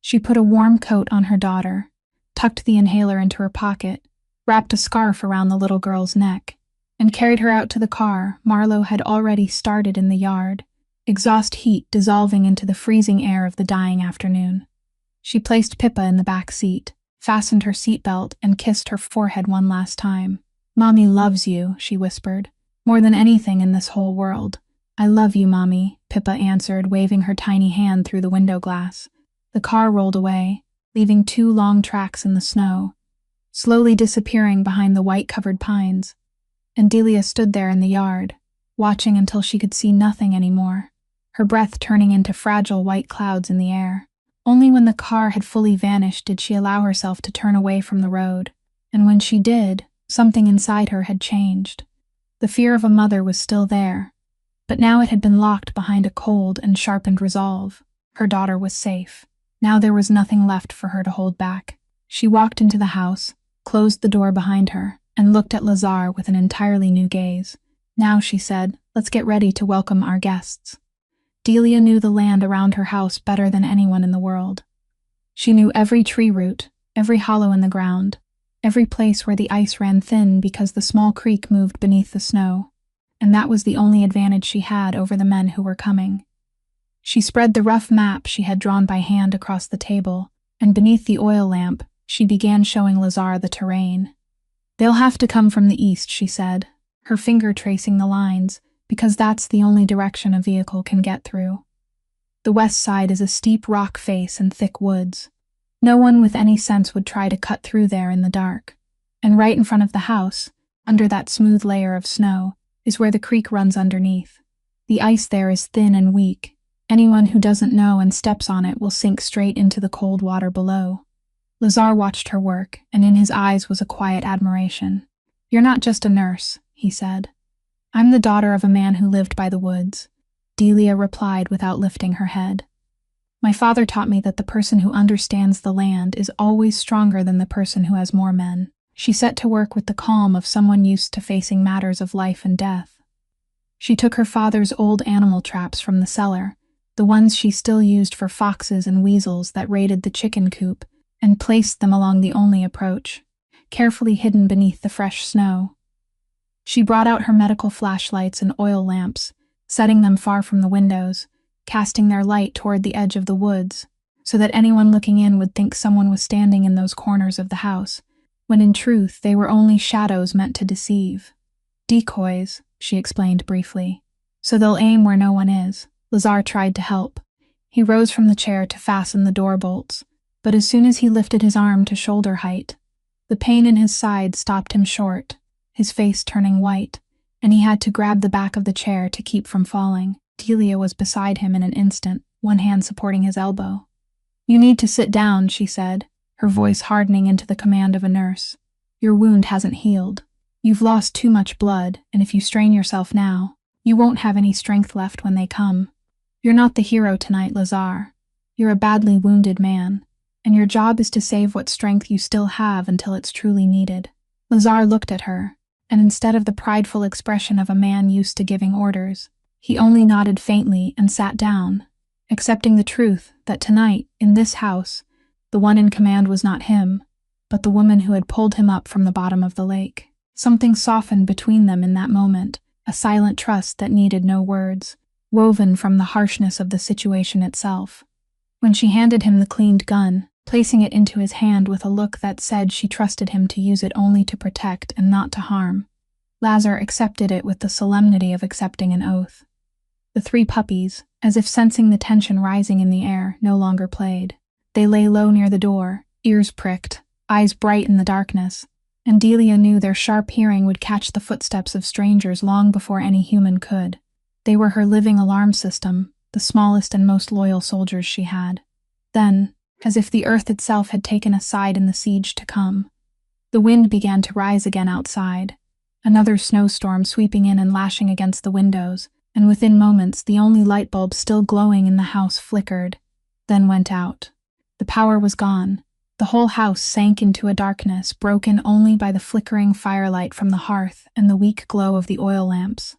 She put a warm coat on her daughter, tucked the inhaler into her pocket, wrapped a scarf around the little girl's neck, and carried her out to the car Marlo had already started in the yard, exhaust heat dissolving into the freezing air of the dying afternoon. She placed Pippa in the back seat, fastened her seatbelt, and kissed her forehead one last time. "Mommy loves you," she whispered, "more than anything in this whole world." "I love you, Mommy," Pippa answered, waving her tiny hand through the window glass. The car rolled away, leaving 2 long tracks in the snow, slowly disappearing behind the white-covered pines, and Delia stood there in the yard, watching until she could see nothing anymore, her breath turning into fragile white clouds in the air. Only when the car had fully vanished did she allow herself to turn away from the road, and when she did, something inside her had changed. The fear of a mother was still there, but now it had been locked behind a cold and sharpened resolve. Her daughter was safe. Now there was nothing left for her to hold back. She walked into the house, closed the door behind her, and looked at Lazar with an entirely new gaze. "Now," she said, "let's get ready to welcome our guests." Delia knew the land around her house better than anyone in the world. She knew every tree root, every hollow in the ground, every place where the ice ran thin because the small creek moved beneath the snow, and that was the only advantage she had over the men who were coming. She spread the rough map she had drawn by hand across the table, and beneath the oil lamp, she began showing Lazar the terrain. "They'll have to come from the east," she said, her finger tracing the lines, because that's the only direction a vehicle can get through. "The west side is a steep rock face and thick woods. No one with any sense would try to cut through there in the dark. And right in front of the house, under that smooth layer of snow, is where the creek runs underneath. The ice there is thin and weak. Anyone who doesn't know and steps on it will sink straight into the cold water below." Lazar watched her work, and in his eyes was a quiet admiration. "You're not just a nurse," he said. "I'm the daughter of a man who lived by the woods," Delia replied without lifting her head. "My father taught me that the person who understands the land is always stronger than the person who has more men." She set to work with the calm of someone used to facing matters of life and death. She took her father's old animal traps from the cellar, the ones she still used for foxes and weasels that raided the chicken coop, and placed them along the only approach, carefully hidden beneath the fresh snow. She brought out her medical flashlights and oil lamps, setting them far from the windows, casting their light toward the edge of the woods, so that anyone looking in would think someone was standing in those corners of the house, when in truth they were only shadows meant to deceive. Decoys, she explained briefly. So they'll aim where no one is. Lazar tried to help. He rose from the chair to fasten the door bolts, but as soon as he lifted his arm to shoulder height, the pain in his side stopped him short, his face turning white, and he had to grab the back of the chair to keep from falling. Delia was beside him in an instant, one hand supporting his elbow. "You need to sit down," she said, her voice hardening into the command of a nurse. "Your wound hasn't healed. You've lost too much blood, and if you strain yourself now, you won't have any strength left when they come. You're not the hero tonight, Lazar. You're a badly wounded man, and your job is to save what strength you still have until it's truly needed." Lazar looked at her, and instead of the prideful expression of a man used to giving orders, he only nodded faintly and sat down, accepting the truth that tonight, in this house, the one in command was not him, but the woman who had pulled him up from the bottom of the lake. Something softened between them in that moment, a silent trust that needed no words, woven from the harshness of the situation itself. When she handed him the cleaned gun, placing it into his hand with a look that said she trusted him to use it only to protect and not to harm, Lazar accepted it with the solemnity of accepting an oath. The three puppies, as if sensing the tension rising in the air, no longer played. They lay low near the door, ears pricked, eyes bright in the darkness, and Delia knew their sharp hearing would catch the footsteps of strangers long before any human could. They were her living alarm system, the smallest and most loyal soldiers she had. Then, as if the earth itself had taken a side in the siege to come, the wind began to rise again outside, another snowstorm sweeping in and lashing against the windows, and within moments the only light bulb still glowing in the house flickered, then went out. The power was gone. The whole house sank into a darkness broken only by the flickering firelight from the hearth and the weak glow of the oil lamps.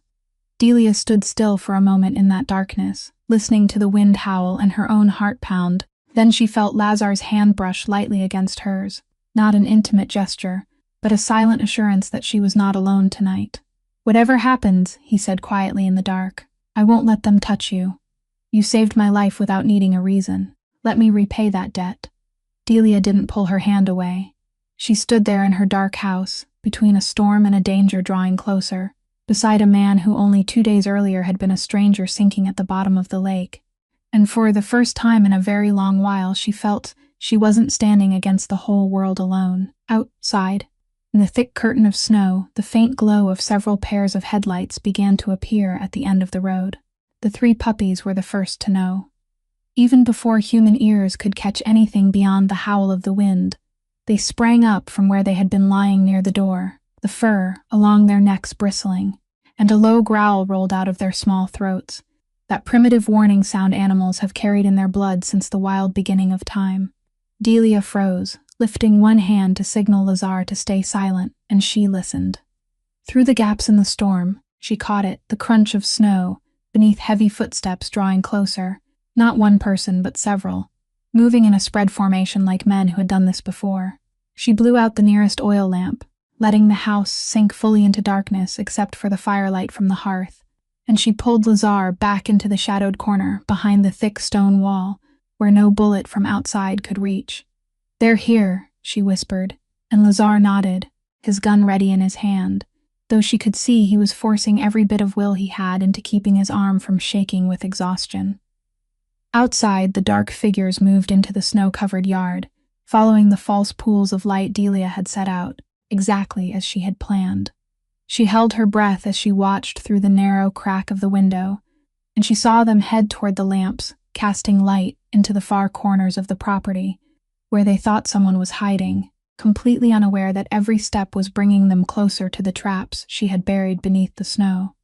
Delia stood still for a moment in that darkness, listening to the wind howl and her own heart pound. Then she felt Lazar's hand brush lightly against hers, not an intimate gesture, but a silent assurance that she was not alone tonight. "Whatever happens," he said quietly in the dark, "I won't let them touch you. You saved my life without needing a reason. Let me repay that debt." Delia didn't pull her hand away. She stood there in her dark house, between a storm and a danger drawing closer, beside a man who only 2 days earlier had been a stranger sinking at the bottom of the lake. And for the first time in a very long while she felt she wasn't standing against the whole world alone. Outside, in the thick curtain of snow, the faint glow of several pairs of headlights began to appear at the end of the road. The three puppies were the first to know. Even before human ears could catch anything beyond the howl of the wind, they sprang up from where they had been lying near the door, the fur along their necks bristling, and a low growl rolled out of their small throats, that primitive warning sound animals have carried in their blood since the wild beginning of time. Delia froze, lifting one hand to signal Lazar to stay silent, and she listened. Through the gaps in the storm, she caught it, the crunch of snow, beneath heavy footsteps drawing closer, not one person but several, moving in a spread formation like men who had done this before. She blew out the nearest oil lamp, letting the house sink fully into darkness except for the firelight from the hearth, and she pulled Lazar back into the shadowed corner behind the thick stone wall, where no bullet from outside could reach. "They're here," she whispered, and Lazar nodded, his gun ready in his hand, though she could see he was forcing every bit of will he had into keeping his arm from shaking with exhaustion. Outside, the dark figures moved into the snow-covered yard, following the false pools of light Delia had set out, exactly as she had planned. She held her breath as she watched through the narrow crack of the window, and she saw them head toward the lamps, casting light into the far corners of the property, where they thought someone was hiding, completely unaware that every step was bringing them closer to the traps she had buried beneath the snow.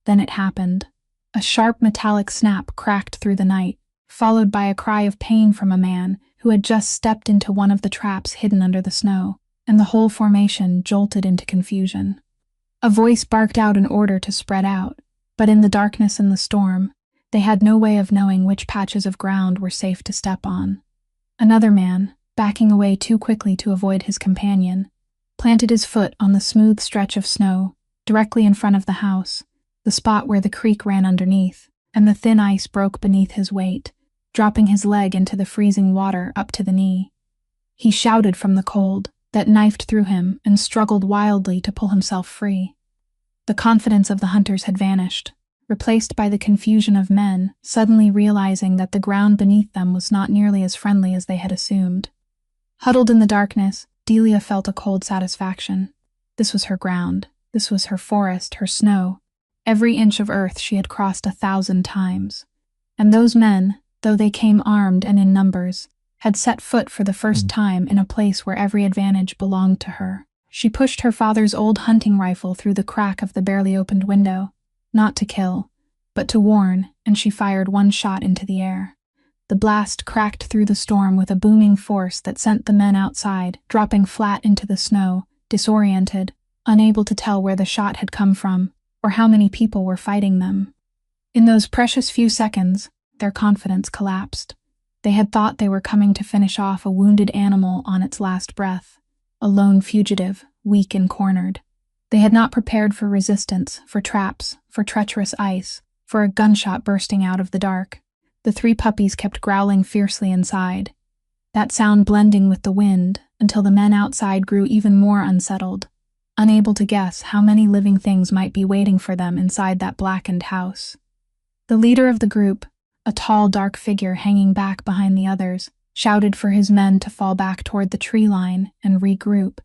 Then it happened. A sharp metallic snap cracked through the night, followed by a cry of pain from a man who had just stepped into one of the traps hidden under the snow, and the whole formation jolted into confusion. A voice barked out an order to spread out, but in the darkness and the storm, they had no way of knowing which patches of ground were safe to step on. Another man, backing away too quickly to avoid his companion, planted his foot on the smooth stretch of snow directly in front of the house, the spot where the creek ran underneath, and the thin ice broke beneath his weight, dropping his leg into the freezing water up to the knee. He shouted from the cold that knifed through him and struggled wildly to pull himself free. The confidence of the hunters had vanished, replaced by the confusion of men suddenly realizing that the ground beneath them was not nearly as friendly as they had assumed. Huddled in the darkness, Delia felt a cold satisfaction. This was her ground. This was her forest, her snow, every inch of earth she had crossed 1,000 times. And those men, though they came armed and in numbers, had set foot for the first time in a place where every advantage belonged to her. She pushed her father's old hunting rifle through the crack of the barely opened window, not to kill, but to warn, and she fired one shot into the air. The blast cracked through the storm with a booming force that sent the men outside, dropping flat into the snow, disoriented, unable to tell where the shot had come from, or how many people were fighting them. In those precious few seconds, their confidence collapsed. They had thought they were coming to finish off a wounded animal on its last breath, a lone fugitive, weak and cornered. They had not prepared for resistance, for traps, for treacherous ice, for a gunshot bursting out of the dark. The 3 puppies kept growling fiercely inside, that sound blending with the wind until the men outside grew even more unsettled, unable to guess how many living things might be waiting for them inside that blackened house. The leader of the group, a tall, dark figure hanging back behind the others, shouted for his men to fall back toward the tree line and regroup,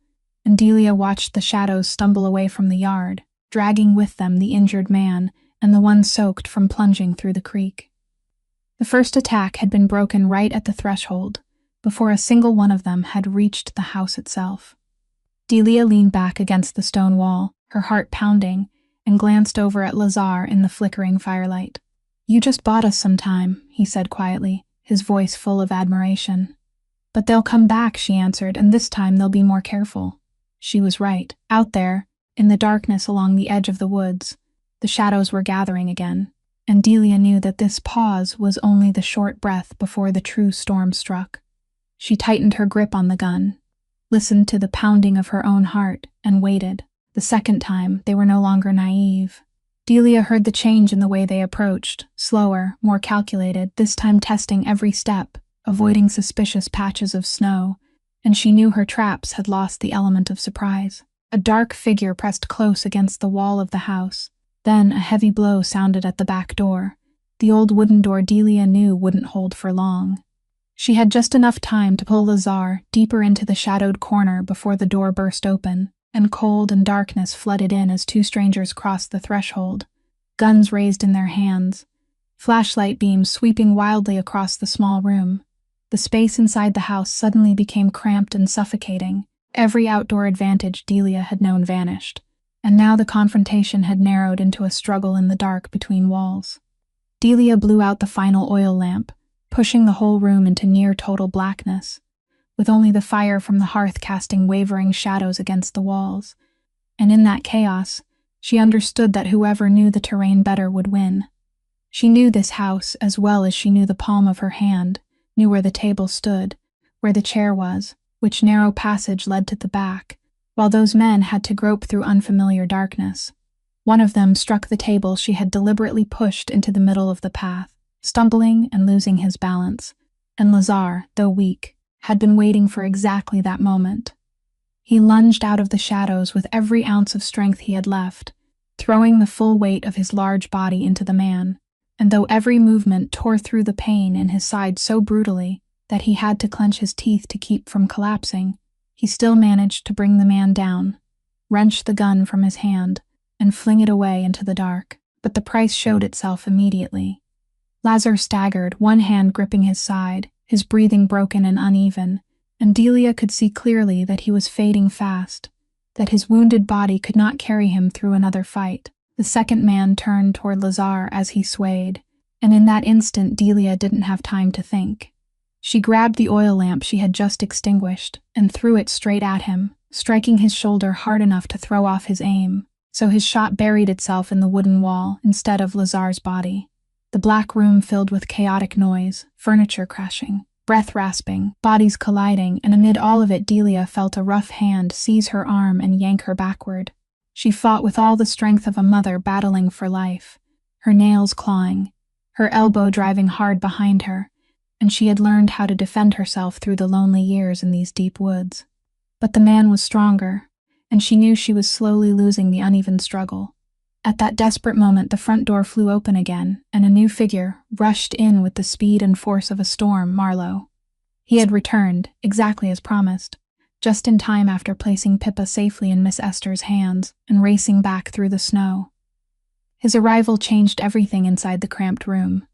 and Delia watched the shadows stumble away from the yard, dragging with them the injured man and the one soaked from plunging through the creek. The first attack had been broken right at the threshold, before a single one of them had reached the house itself. Delia leaned back against the stone wall, her heart pounding, and glanced over at Lazar in the flickering firelight. "You just bought us some time," he said quietly, his voice full of admiration. "But they'll come back," she answered, "and this time they'll be more careful." She was right. Out there, in the darkness along the edge of the woods, the shadows were gathering again, and Delia knew that this pause was only the short breath before the true storm struck. She tightened her grip on the gun, listened to the pounding of her own heart, and waited. The second time, they were no longer naive. Delia heard the change in the way they approached, slower, more calculated, this time testing every step, avoiding suspicious patches of snow, and she knew her traps had lost the element of surprise. A dark figure pressed close against the wall of the house. Then a heavy blow sounded at the back door. The old wooden door Delia knew wouldn't hold for long. She had just enough time to pull Lazar deeper into the shadowed corner before the door burst open, and cold and darkness flooded in as 2 strangers crossed the threshold, guns raised in their hands, flashlight beams sweeping wildly across the small room. The space inside the house suddenly became cramped and suffocating. Every outdoor advantage Delia had known vanished, and now the confrontation had narrowed into a struggle in the dark between walls. Delia blew out the final oil lamp, pushing the whole room into near-total blackness, with only the fire from the hearth casting wavering shadows against the walls. And in that chaos, she understood that whoever knew the terrain better would win. She knew this house as well as she knew the palm of her hand, knew where the table stood, where the chair was, which narrow passage led to the back, while those men had to grope through unfamiliar darkness. One of them struck the table she had deliberately pushed into the middle of the path, stumbling and losing his balance, and Lazar, though weak, had been waiting for exactly that moment. He lunged out of the shadows with every ounce of strength he had left, throwing the full weight of his large body into the man, and though every movement tore through the pain in his side so brutally that he had to clench his teeth to keep from collapsing, he still managed to bring the man down, wrench the gun from his hand, and fling it away into the dark. But the price showed itself immediately. Lazar staggered, one hand gripping his side, his breathing broken and uneven, and Delia could see clearly that he was fading fast, that his wounded body could not carry him through another fight. The second man turned toward Lazar as he swayed, and in that instant Delia didn't have time to think. She grabbed the oil lamp she had just extinguished and threw it straight at him, striking his shoulder hard enough to throw off his aim, so his shot buried itself in the wooden wall instead of Lazar's body. The black room filled with chaotic noise, furniture crashing, breath rasping, bodies colliding, and amid all of it Delia felt a rough hand seize her arm and yank her backward. She fought with all the strength of a mother battling for life, her nails clawing, her elbow driving hard behind her, and she had learned how to defend herself through the lonely years in these deep woods. But the man was stronger, and she knew she was slowly losing the uneven struggle. At that desperate moment, the front door flew open again, and a new figure rushed in with the speed and force of a storm. Marlowe. He had returned, exactly as promised, just in time after placing Pippa safely in Miss Esther's hands and racing back through the snow. His arrival changed everything inside the cramped room.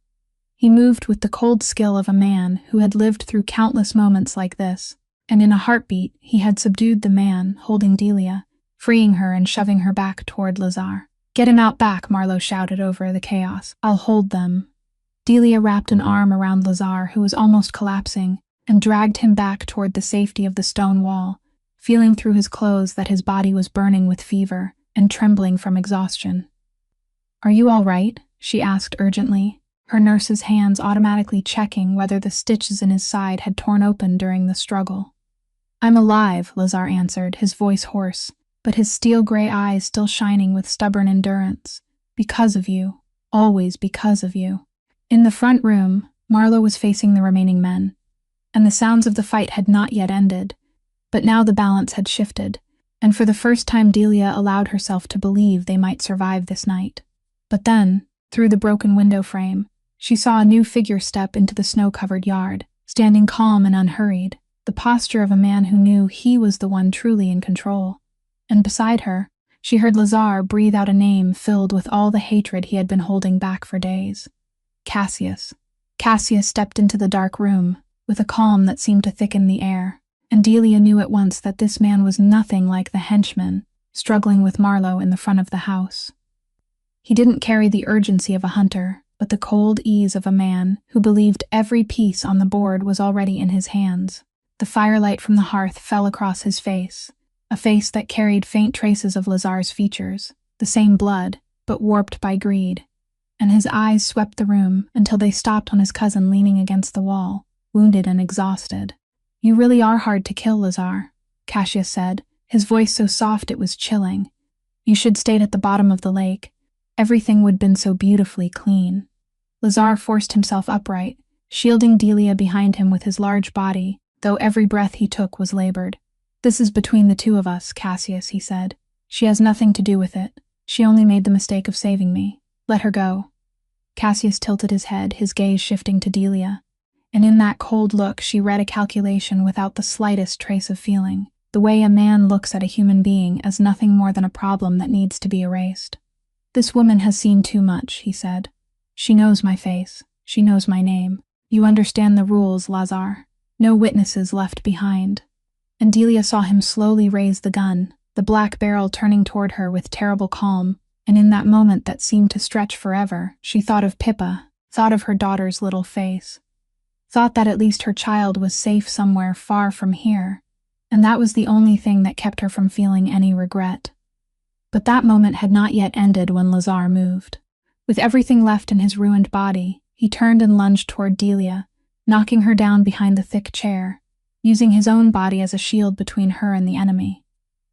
He moved with the cold skill of a man who had lived through countless moments like this, and in a heartbeat he had subdued the man holding Delia, freeing her and shoving her back toward Lazar. "Get him out back," Marlowe shouted over the chaos. "I'll hold them." Delia wrapped an arm around Lazar, who was almost collapsing, and dragged him back toward the safety of the stone wall, feeling through his clothes that his body was burning with fever and trembling from exhaustion. "Are you all right?" she asked urgently, her nurse's hands automatically checking whether the stitches in his side had torn open during the struggle. "I'm alive," Lazar answered, his voice hoarse, but his steel-gray eyes still shining with stubborn endurance. "Because of you. Always because of you." In the front room, Marlowe was facing the remaining men, and the sounds of the fight had not yet ended, but now the balance had shifted, and for the first time Delia allowed herself to believe they might survive this night. But then, through the broken window frame, she saw a new figure step into the snow-covered yard, standing calm and unhurried, the posture of a man who knew he was the one truly in control. And beside her, she heard Lazar breathe out a name filled with all the hatred he had been holding back for days. Cassius. Cassius stepped into the dark room, with a calm that seemed to thicken the air, and Delia knew at once that this man was nothing like the henchman struggling with Marlowe in the front of the house. He didn't carry the urgency of a hunter, but the cold ease of a man who believed every piece on the board was already in his hands. The firelight from the hearth fell across his face, a face that carried faint traces of Lazar's features, the same blood, but warped by greed, and his eyes swept the room until they stopped on his cousin leaning against the wall, wounded and exhausted. "You really are hard to kill, Lazar," Cassius said, his voice so soft it was chilling. "You should stayed at the bottom of the lake. Everything would been so beautifully clean." Lazar forced himself upright, shielding Delia behind him with his large body, though every breath he took was labored. "This is between the two of us, Cassius," he said. "She has nothing to do with it. She only made the mistake of saving me. Let her go." Cassius tilted his head, his gaze shifting to Delia, and in that cold look she read a calculation without the slightest trace of feeling, the way a man looks at a human being as nothing more than a problem that needs to be erased. "This woman has seen too much," he said. "She knows my face. She knows my name. You understand the rules, Lazar. No witnesses left behind." And Delia saw him slowly raise the gun, the black barrel turning toward her with terrible calm, and in that moment that seemed to stretch forever, she thought of Pippa, thought of her daughter's little face, thought that at least her child was safe somewhere far from here, and that was the only thing that kept her from feeling any regret. But that moment had not yet ended when Lazar moved. With everything left in his ruined body, he turned and lunged toward Delia, knocking her down behind the thick chair, using his own body as a shield between her and the enemy.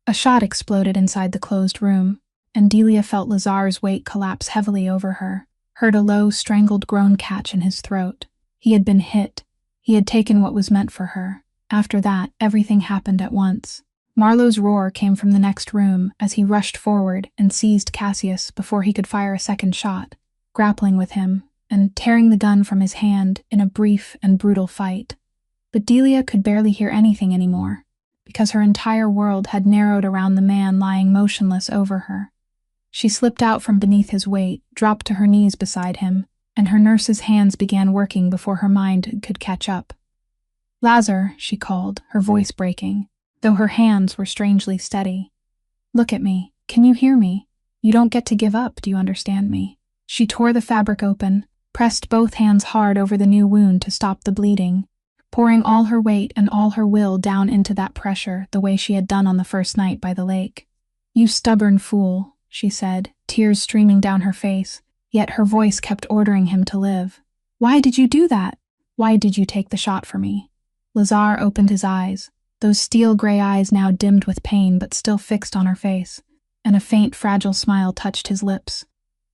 A shot exploded inside the closed room, and Delia felt Lazar's weight collapse heavily over her, heard a low, strangled groan catch in his throat. He had been hit. He had taken what was meant for her. After that, everything happened at once. Marlowe's roar came from the next room as he rushed forward and seized Cassius before he could fire a second shot, grappling with him and tearing the gun from his hand in a brief and brutal fight. But Delia could barely hear anything anymore, because her entire world had narrowed around the man lying motionless over her. She slipped out from beneath his weight, dropped to her knees beside him, and her nurse's hands began working before her mind could catch up. "Lazar," she called, her voice breaking, though her hands were strangely steady. "Look at me. Can you hear me? You don't get to give up, do you understand me?" She tore the fabric open, pressed both hands hard over the new wound to stop the bleeding, pouring all her weight and all her will down into that pressure the way she had done on the first night by the lake. "You stubborn fool," she said, tears streaming down her face, yet her voice kept ordering him to live. "Why did you do that? Why did you take the shot for me?" Lazar opened his eyes, those steel-gray eyes now dimmed with pain but still fixed on her face, and a faint, fragile smile touched his lips.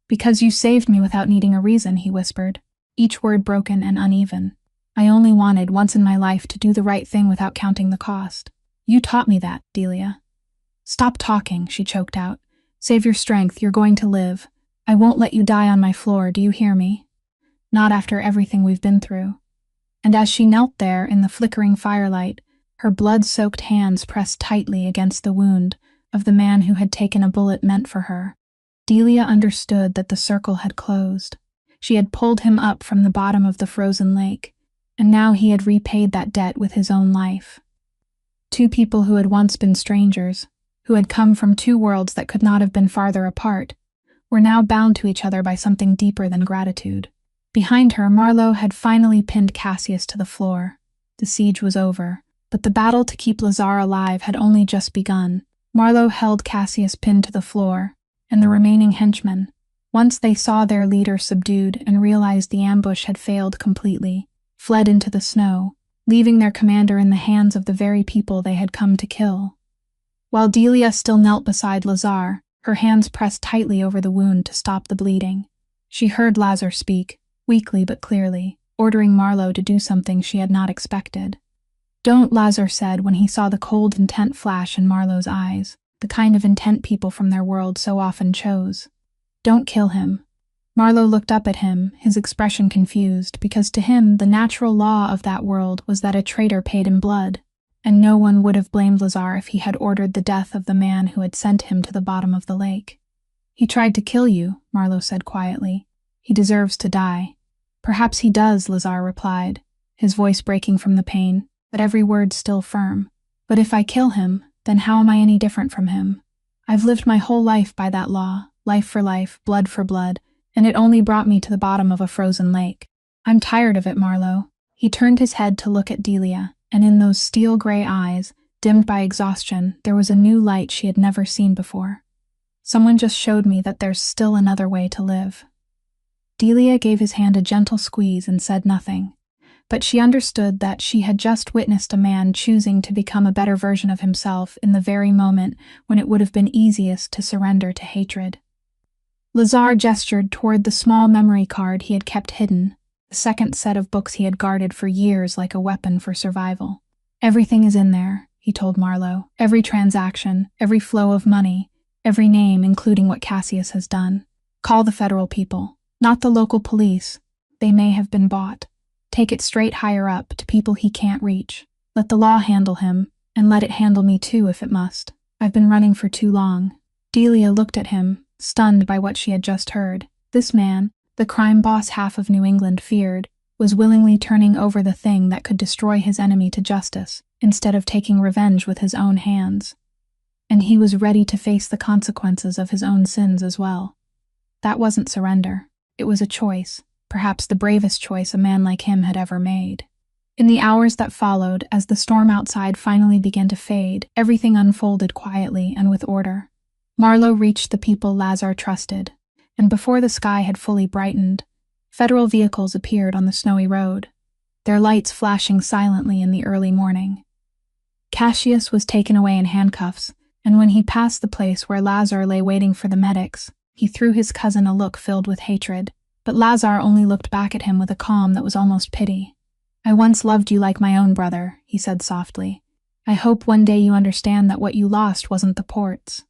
"Because you saved me without needing a reason," he whispered, each word broken and uneven. "I only wanted, once in my life, to do the right thing without counting the cost. You taught me that, Delia." "Stop talking," she choked out. "Save your strength, you're going to live. I won't let you die on my floor, do you hear me? Not after everything we've been through." And as she knelt there in the flickering firelight, her blood-soaked hands pressed tightly against the wound of the man who had taken a bullet meant for her, Delia understood that the circle had closed. She had pulled him up from the bottom of the frozen lake, and now he had repaid that debt with his own life. Two people who had once been strangers, who had come from two worlds that could not have been farther apart, were now bound to each other by something deeper than gratitude. Behind her, Marlowe had finally pinned Cassius to the floor. The siege was over, but the battle to keep Lazar alive had only just begun. Marlowe held Cassius pinned to the floor, and the remaining henchmen, once they saw their leader subdued and realized the ambush had failed completely, fled into the snow, leaving their commander in the hands of the very people they had come to kill. While Delia still knelt beside Lazar, her hands pressed tightly over the wound to stop the bleeding, she heard Lazar speak, weakly but clearly, ordering Marlowe to do something she had not expected. "Don't," Lazar said when he saw the cold intent flash in Marlowe's eyes, the kind of intent people from their world so often chose. "Don't kill him." Marlowe looked up at him, his expression confused, because to him the natural law of that world was that a traitor paid in blood, and no one would have blamed Lazar if he had ordered the death of the man who had sent him to the bottom of the lake. "He tried to kill you," Marlowe said quietly. "He deserves to die." "Perhaps he does," Lazar replied, his voice breaking from the pain, but every word still firm. "But if I kill him, then how am I any different from him? I've lived my whole life by that law, life for life, blood for blood, and it only brought me to the bottom of a frozen lake. I'm tired of it, Marlowe." He turned his head to look at Delia, and in those steel-gray eyes, dimmed by exhaustion, there was a new light she had never seen before. "Someone just showed me that there's still another way to live." Delia gave his hand a gentle squeeze and said nothing, but she understood that she had just witnessed a man choosing to become a better version of himself in the very moment when it would have been easiest to surrender to hatred. Lazar gestured toward the small memory card he had kept hidden, the second set of books he had guarded for years like a weapon for survival. "Everything is in there," he told Marlowe. "Every transaction, every flow of money, every name, including what Cassius has done. Call the federal people, not the local police. They may have been bought. Take it straight higher up, to people he can't reach. Let the law handle him, and let it handle me too if it must. I've been running for too long." Delia looked at him, stunned by what she had just heard. This man, the crime boss half of New England feared, was willingly turning over the thing that could destroy his enemy to justice, instead of taking revenge with his own hands. And he was ready to face the consequences of his own sins as well. That wasn't surrender. It was a choice. Perhaps the bravest choice a man like him had ever made. In the hours that followed, as the storm outside finally began to fade, everything unfolded quietly and with order. Marlowe reached the people Lazar trusted, and before the sky had fully brightened, federal vehicles appeared on the snowy road, their lights flashing silently in the early morning. Cassius was taken away in handcuffs, and when he passed the place where Lazar lay waiting for the medics, he threw his cousin a look filled with hatred. But Lazar only looked back at him with a calm that was almost pity. "I once loved you like my own brother," he said softly. "I hope one day you understand that what you lost wasn't the ports."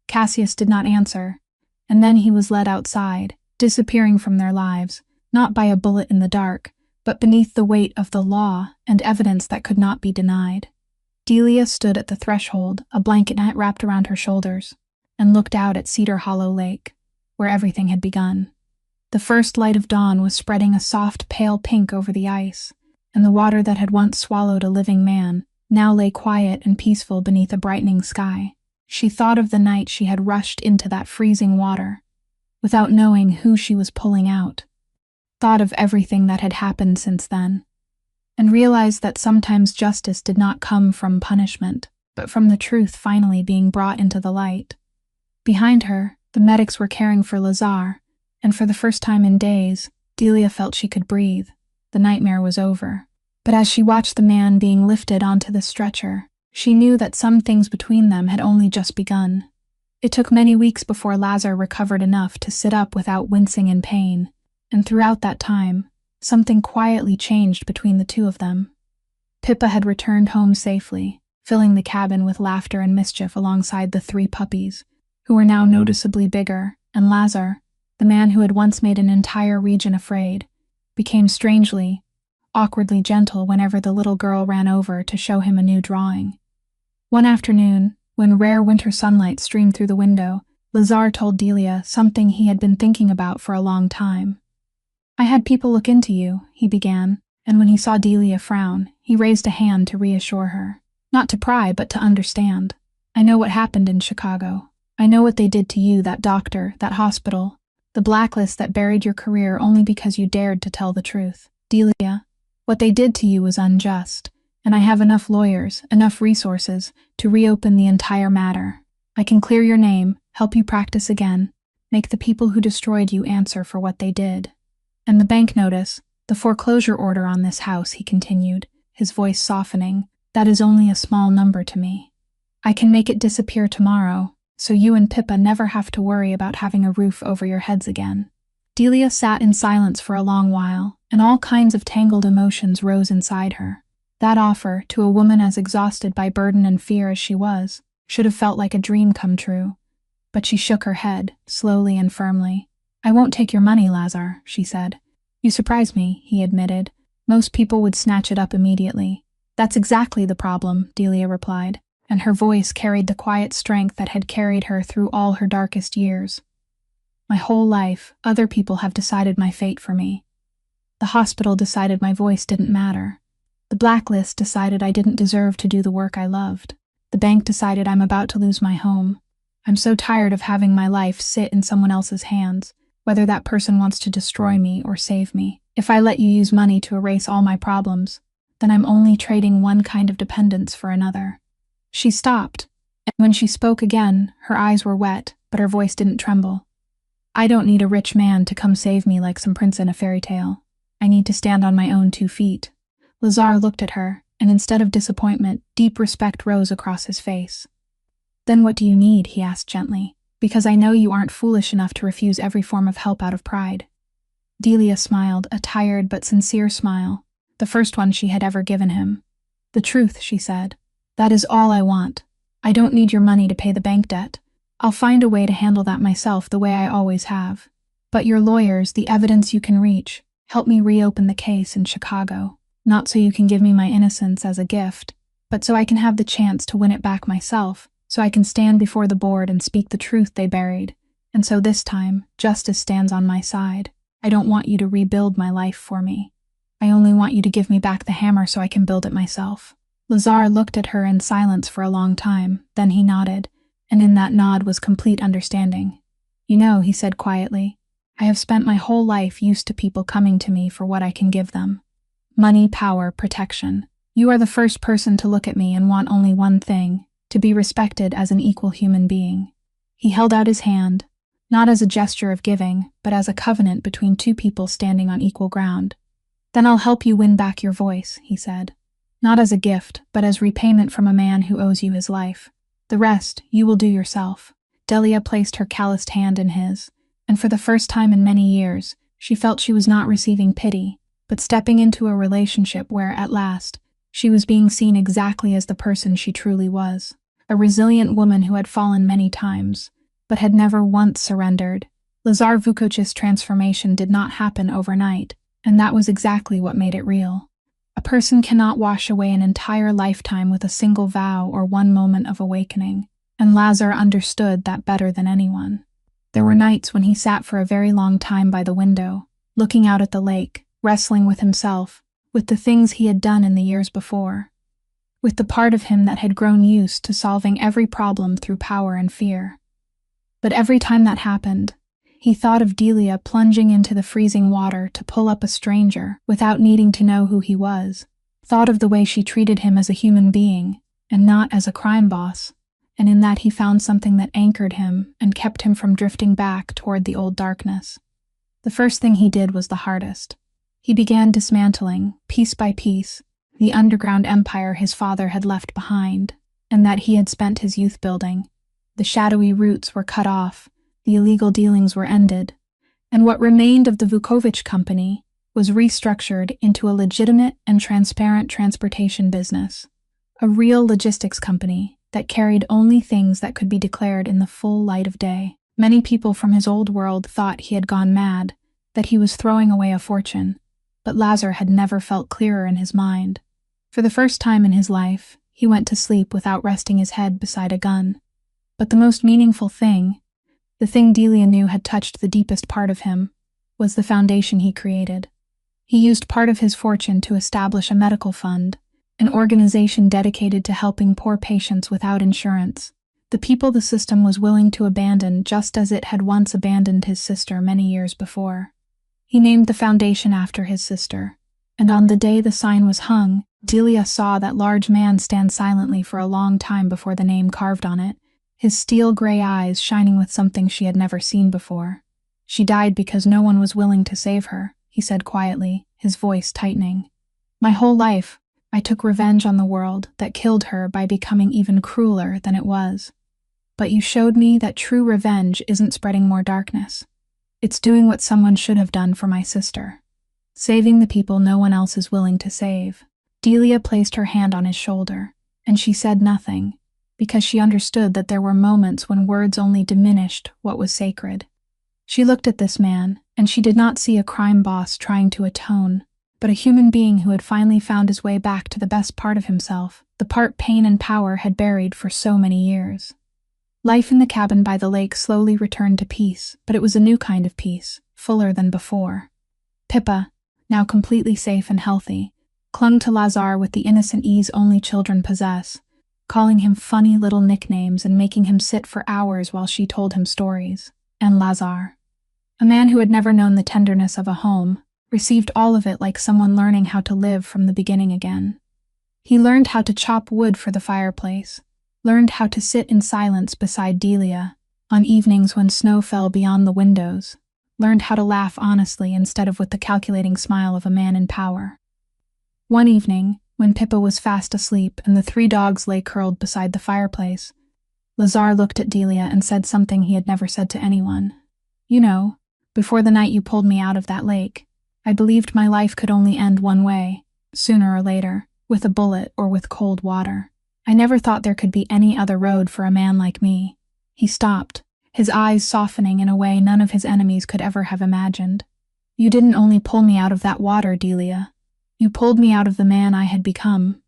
Cassius did not answer, and then he was led outside, disappearing from their lives, not by a bullet in the dark, but beneath the weight of the law and evidence that could not be denied. Delia stood at the threshold, a blanket net wrapped around her shoulders, and looked out at Cedar Hollow Lake, where everything had begun. The first light of dawn was spreading a soft, pale pink over the ice, and the water that had once swallowed a living man now lay quiet and peaceful beneath a brightening sky. She thought of the night she had rushed into that freezing water, without knowing who she was pulling out, thought of everything that had happened since then, and realized that sometimes justice did not come from punishment, but from the truth finally being brought into the light. Behind her, the medics were caring for Lazar, and for the first time in days, Delia felt she could breathe. The nightmare was over. But as she watched the man being lifted onto the stretcher, she knew that some things between them had only just begun. It took many weeks before Lazar recovered enough to sit up without wincing in pain, and throughout that time, something quietly changed between the two of them. Pippa had returned home safely, filling the cabin with laughter and mischief alongside the 3 puppies, who were now noticeably bigger, and Lazar, the man who had once made an entire region afraid, became strangely, awkwardly gentle whenever the little girl ran over to show him a new drawing. One afternoon, when rare winter sunlight streamed through the window, Lazar told Delia something he had been thinking about for a long time. "I had people look into you," he began, and when he saw Delia frown, he raised a hand to reassure her. "Not to pry, but to understand. I know what happened in Chicago. I know what they did to you, that doctor, that hospital, the blacklist that buried your career only because you dared to tell the truth. Delia, what they did to you was unjust, and I have enough lawyers, enough resources, to reopen the entire matter. I can clear your name, help you practice again, make the people who destroyed you answer for what they did. And the bank notice, the foreclosure order on this house," he continued, his voice softening, "that is only a small number to me. I can make it disappear tomorrow, so you and Pippa never have to worry about having a roof over your heads again." Delia sat in silence for a long while, and all kinds of tangled emotions rose inside her. That offer, to a woman as exhausted by burden and fear as she was, should have felt like a dream come true. But she shook her head, slowly and firmly. "I won't take your money, Lazar," she said. "You surprise me," he admitted. "Most people would snatch it up immediately." "That's exactly the problem," Delia replied, and her voice carried the quiet strength that had carried her through all her darkest years. "My whole life, other people have decided my fate for me. The hospital decided my voice didn't matter. The blacklist decided I didn't deserve to do the work I loved. The bank decided I'm about to lose my home. I'm so tired of having my life sit in someone else's hands, whether that person wants to destroy me or save me. If I let you use money to erase all my problems, then I'm only trading one kind of dependence for another." She stopped, and when she spoke again, her eyes were wet, but her voice didn't tremble. "I don't need a rich man to come save me like some prince in a fairy tale. I need to stand on my own 2 feet. Lazar looked at her, and instead of disappointment, deep respect rose across his face. "Then what do you need?" he asked gently. "Because I know you aren't foolish enough to refuse every form of help out of pride." Delia smiled, a tired but sincere smile, the first one she had ever given him. "The truth," she said. "That is all I want. I don't need your money to pay the bank debt. I'll find a way to handle that myself the way I always have. But your lawyers, the evidence you can reach, help me reopen the case in Chicago. Not so you can give me my innocence as a gift, but so I can have the chance to win it back myself, so I can stand before the board and speak the truth they buried. And so this time, justice stands on my side. I don't want you to rebuild my life for me. I only want you to give me back the hammer so I can build it myself." Lazar looked at her in silence for a long time, then he nodded, and in that nod was complete understanding. "You know," he said quietly, "I have spent my whole life used to people coming to me for what I can give them. Money, power, protection. You are the first person to look at me and want only one thing, to be respected as an equal human being." He held out his hand, not as a gesture of giving, but as a covenant between 2 people standing on equal ground. "Then I'll help you win back your voice," he said. "Not as a gift, but as repayment from a man who owes you his life. The rest, you will do yourself." Delia placed her calloused hand in his, and for the first time in many years, she felt she was not receiving pity, but stepping into a relationship where, at last, she was being seen exactly as the person she truly was. A resilient woman who had fallen many times, but had never once surrendered. Lazar Vukovic's transformation did not happen overnight, and that was exactly what made it real. A person cannot wash away an entire lifetime with a single vow or one moment of awakening, and Lazar understood that better than anyone. There were nights when he sat for a very long time by the window, looking out at the lake, wrestling with himself, with the things he had done in the years before, with the part of him that had grown used to solving every problem through power and fear. But every time that happened, he thought of Delia plunging into the freezing water to pull up a stranger without needing to know who he was, thought of the way she treated him as a human being and not as a crime boss, and in that he found something that anchored him and kept him from drifting back toward the old darkness. The first thing he did was the hardest. He began dismantling, piece by piece, the underground empire his father had left behind, and that he had spent his youth building. The shadowy routes were cut off, the illegal dealings were ended, and what remained of the Vukovic company was restructured into a legitimate and transparent transportation business, a real logistics company that carried only things that could be declared in the full light of day. Many people from his old world thought he had gone mad, that he was throwing away a fortune, but Lazar had never felt clearer in his mind. For the first time in his life, he went to sleep without resting his head beside a gun. But the most meaningful thing, the thing Delia knew had touched the deepest part of him, was the foundation he created. He used part of his fortune to establish a medical fund, an organization dedicated to helping poor patients without insurance, the people the system was willing to abandon just as it had once abandoned his sister many years before. He named the foundation after his sister, and on the day the sign was hung, Delia saw that large man stand silently for a long time before the name carved on it, his steel-gray eyes shining with something she had never seen before. "She died because no one was willing to save her," he said quietly, his voice tightening. "My whole life, I took revenge on the world that killed her by becoming even crueler than it was. But you showed me that true revenge isn't spreading more darkness. It's doing what someone should have done for my sister. Saving the people no one else is willing to save." Delia placed her hand on his shoulder, and she said nothing, because she understood that there were moments when words only diminished what was sacred. She looked at this man, and she did not see a crime boss trying to atone, but a human being who had finally found his way back to the best part of himself, the part pain and power had buried for so many years. Life in the cabin by the lake slowly returned to peace, but it was a new kind of peace, fuller than before. Pippa, now completely safe and healthy, clung to Lazar with the innocent ease only children possess, calling him funny little nicknames and making him sit for hours while she told him stories. And Lazar, a man who had never known the tenderness of a home, received all of it like someone learning how to live from the beginning again. He learned how to chop wood for the fireplace, learned how to sit in silence beside Delia on evenings when snow fell beyond the windows, learned how to laugh honestly instead of with the calculating smile of a man in power. One evening, when Pippa was fast asleep and the 3 dogs lay curled beside the fireplace, Lazar looked at Delia and said something he had never said to anyone. "You know, before the night you pulled me out of that lake, I believed my life could only end one way, sooner or later, with a bullet or with cold water. I never thought there could be any other road for a man like me." He stopped, his eyes softening in a way none of his enemies could ever have imagined. "You didn't only pull me out of that water, Delia. You pulled me out of the man I had become."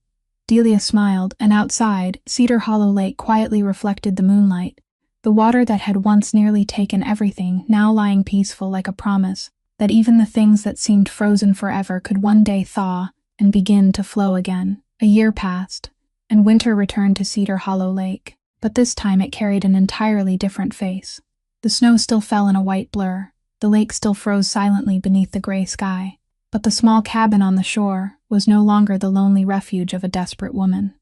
Delia smiled, and outside, Cedar Hollow Lake quietly reflected the moonlight, the water that had once nearly taken everything now lying peaceful like a promise that even the things that seemed frozen forever could one day thaw and begin to flow again. A year passed, and winter returned to Cedar Hollow Lake, but this time it carried an entirely different face. The snow still fell in a white blur, the lake still froze silently beneath the gray sky. But the small cabin on the shore was no longer the lonely refuge of a desperate woman.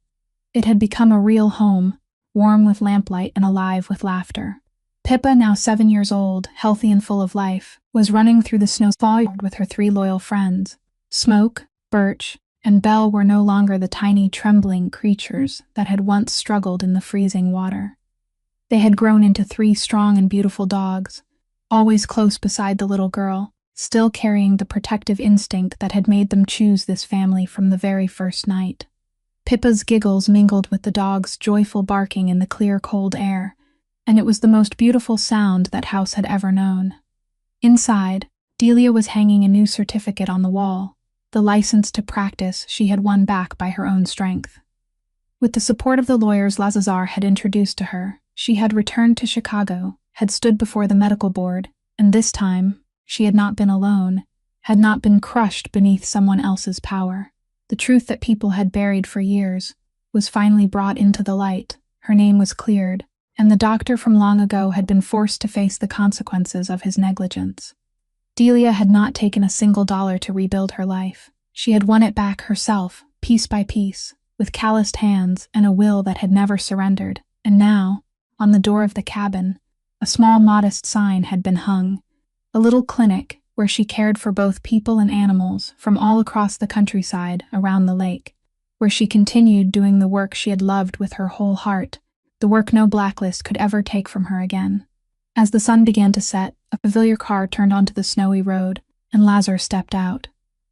It had become a real home, warm with lamplight and alive with laughter. Pippa, now 7 years old, healthy and full of life, was running through the snow yard with her 3 loyal friends. Smoke, Birch, and Belle were no longer the tiny, trembling creatures that had once struggled in the freezing water. They had grown into 3 strong and beautiful dogs, always close beside the little girl, still carrying the protective instinct that had made them choose this family from the very first night. Pippa's giggles mingled with the dog's joyful barking in the clear, cold air, and it was the most beautiful sound that house had ever known. Inside, Delia was hanging a new certificate on the wall, the license to practice she had won back by her own strength. With the support of the lawyers Lazar had introduced to her, she had returned to Chicago, had stood before the medical board, and this time, she had not been alone, had not been crushed beneath someone else's power. The truth that people had buried for years was finally brought into the light, her name was cleared, and the doctor from long ago had been forced to face the consequences of his negligence. Delia had not taken a single dollar to rebuild her life. She had won it back herself, piece by piece, with calloused hands and a will that had never surrendered, and now, on the door of the cabin, a small modest sign had been hung. A little clinic where she cared for both people and animals from all across the countryside around the lake, where she continued doing the work she had loved with her whole heart, the work no blacklist could ever take from her again. As the sun began to set, a familiar car turned onto the snowy road, and Lazar stepped out.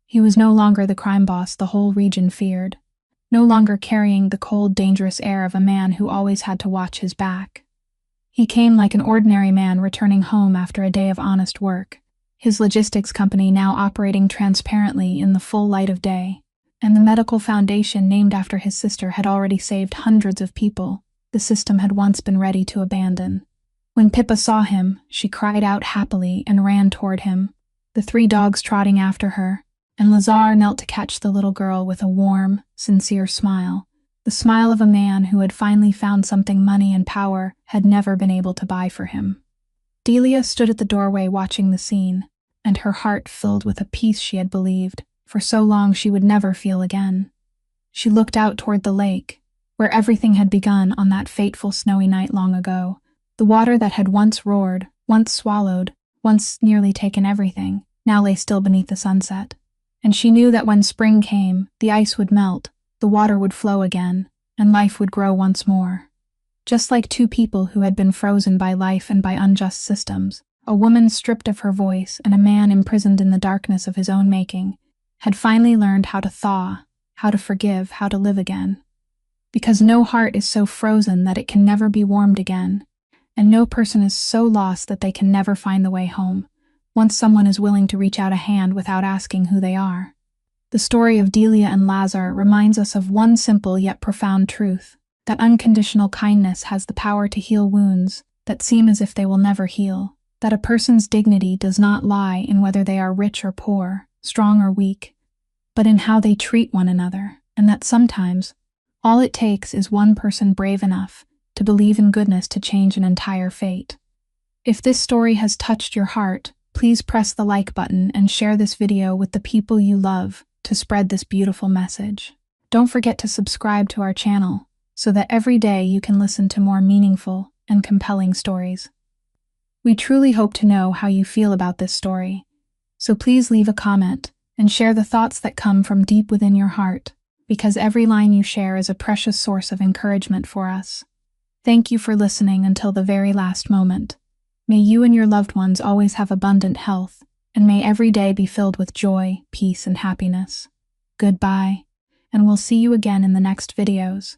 He was no longer the crime boss the whole region feared, no longer carrying the cold, dangerous air of a man who always had to watch his back. He came like an ordinary man returning home after a day of honest work, his logistics company now operating transparently in the full light of day, and the medical foundation named after his sister had already saved hundreds of people the system had once been ready to abandon. When Pippa saw him, she cried out happily and ran toward him, the 3 dogs trotting after her, and Lazar knelt to catch the little girl with a warm, sincere smile, the smile of a man who had finally found something money and power had never been able to buy for him. Delia stood at the doorway watching the scene, and her heart filled with a peace she had believed for so long she would never feel again. She looked out toward the lake, where everything had begun on that fateful snowy night long ago. The water that had once roared, once swallowed, once nearly taken everything, now lay still beneath the sunset. And she knew that when spring came, the ice would melt, the water would flow again, and life would grow once more. Just like 2 people who had been frozen by life and by unjust systems, a woman stripped of her voice and a man imprisoned in the darkness of his own making, had finally learned how to thaw, how to forgive, how to live again. Because no heart is so frozen that it can never be warmed again, and no person is so lost that they can never find the way home, once someone is willing to reach out a hand without asking who they are. The story of Delia and Lazar reminds us of one simple yet profound truth, that unconditional kindness has the power to heal wounds that seem as if they will never heal, that a person's dignity does not lie in whether they are rich or poor, strong or weak, but in how they treat one another, and that sometimes all it takes is one person brave enough to believe in goodness to change an entire fate. If this story has touched your heart, please press the like button and share this video with the people you love to spread this beautiful message. Don't forget to subscribe to our channel so that every day you can listen to more meaningful and compelling stories. We truly hope to know how you feel about this story, so please leave a comment and share the thoughts that come from deep within your heart, because every line you share is a precious source of encouragement for us. Thank you for listening until the very last moment. May you and your loved ones always have abundant health, and may every day be filled with joy, peace, and happiness. Goodbye, and we'll see you again in the next videos.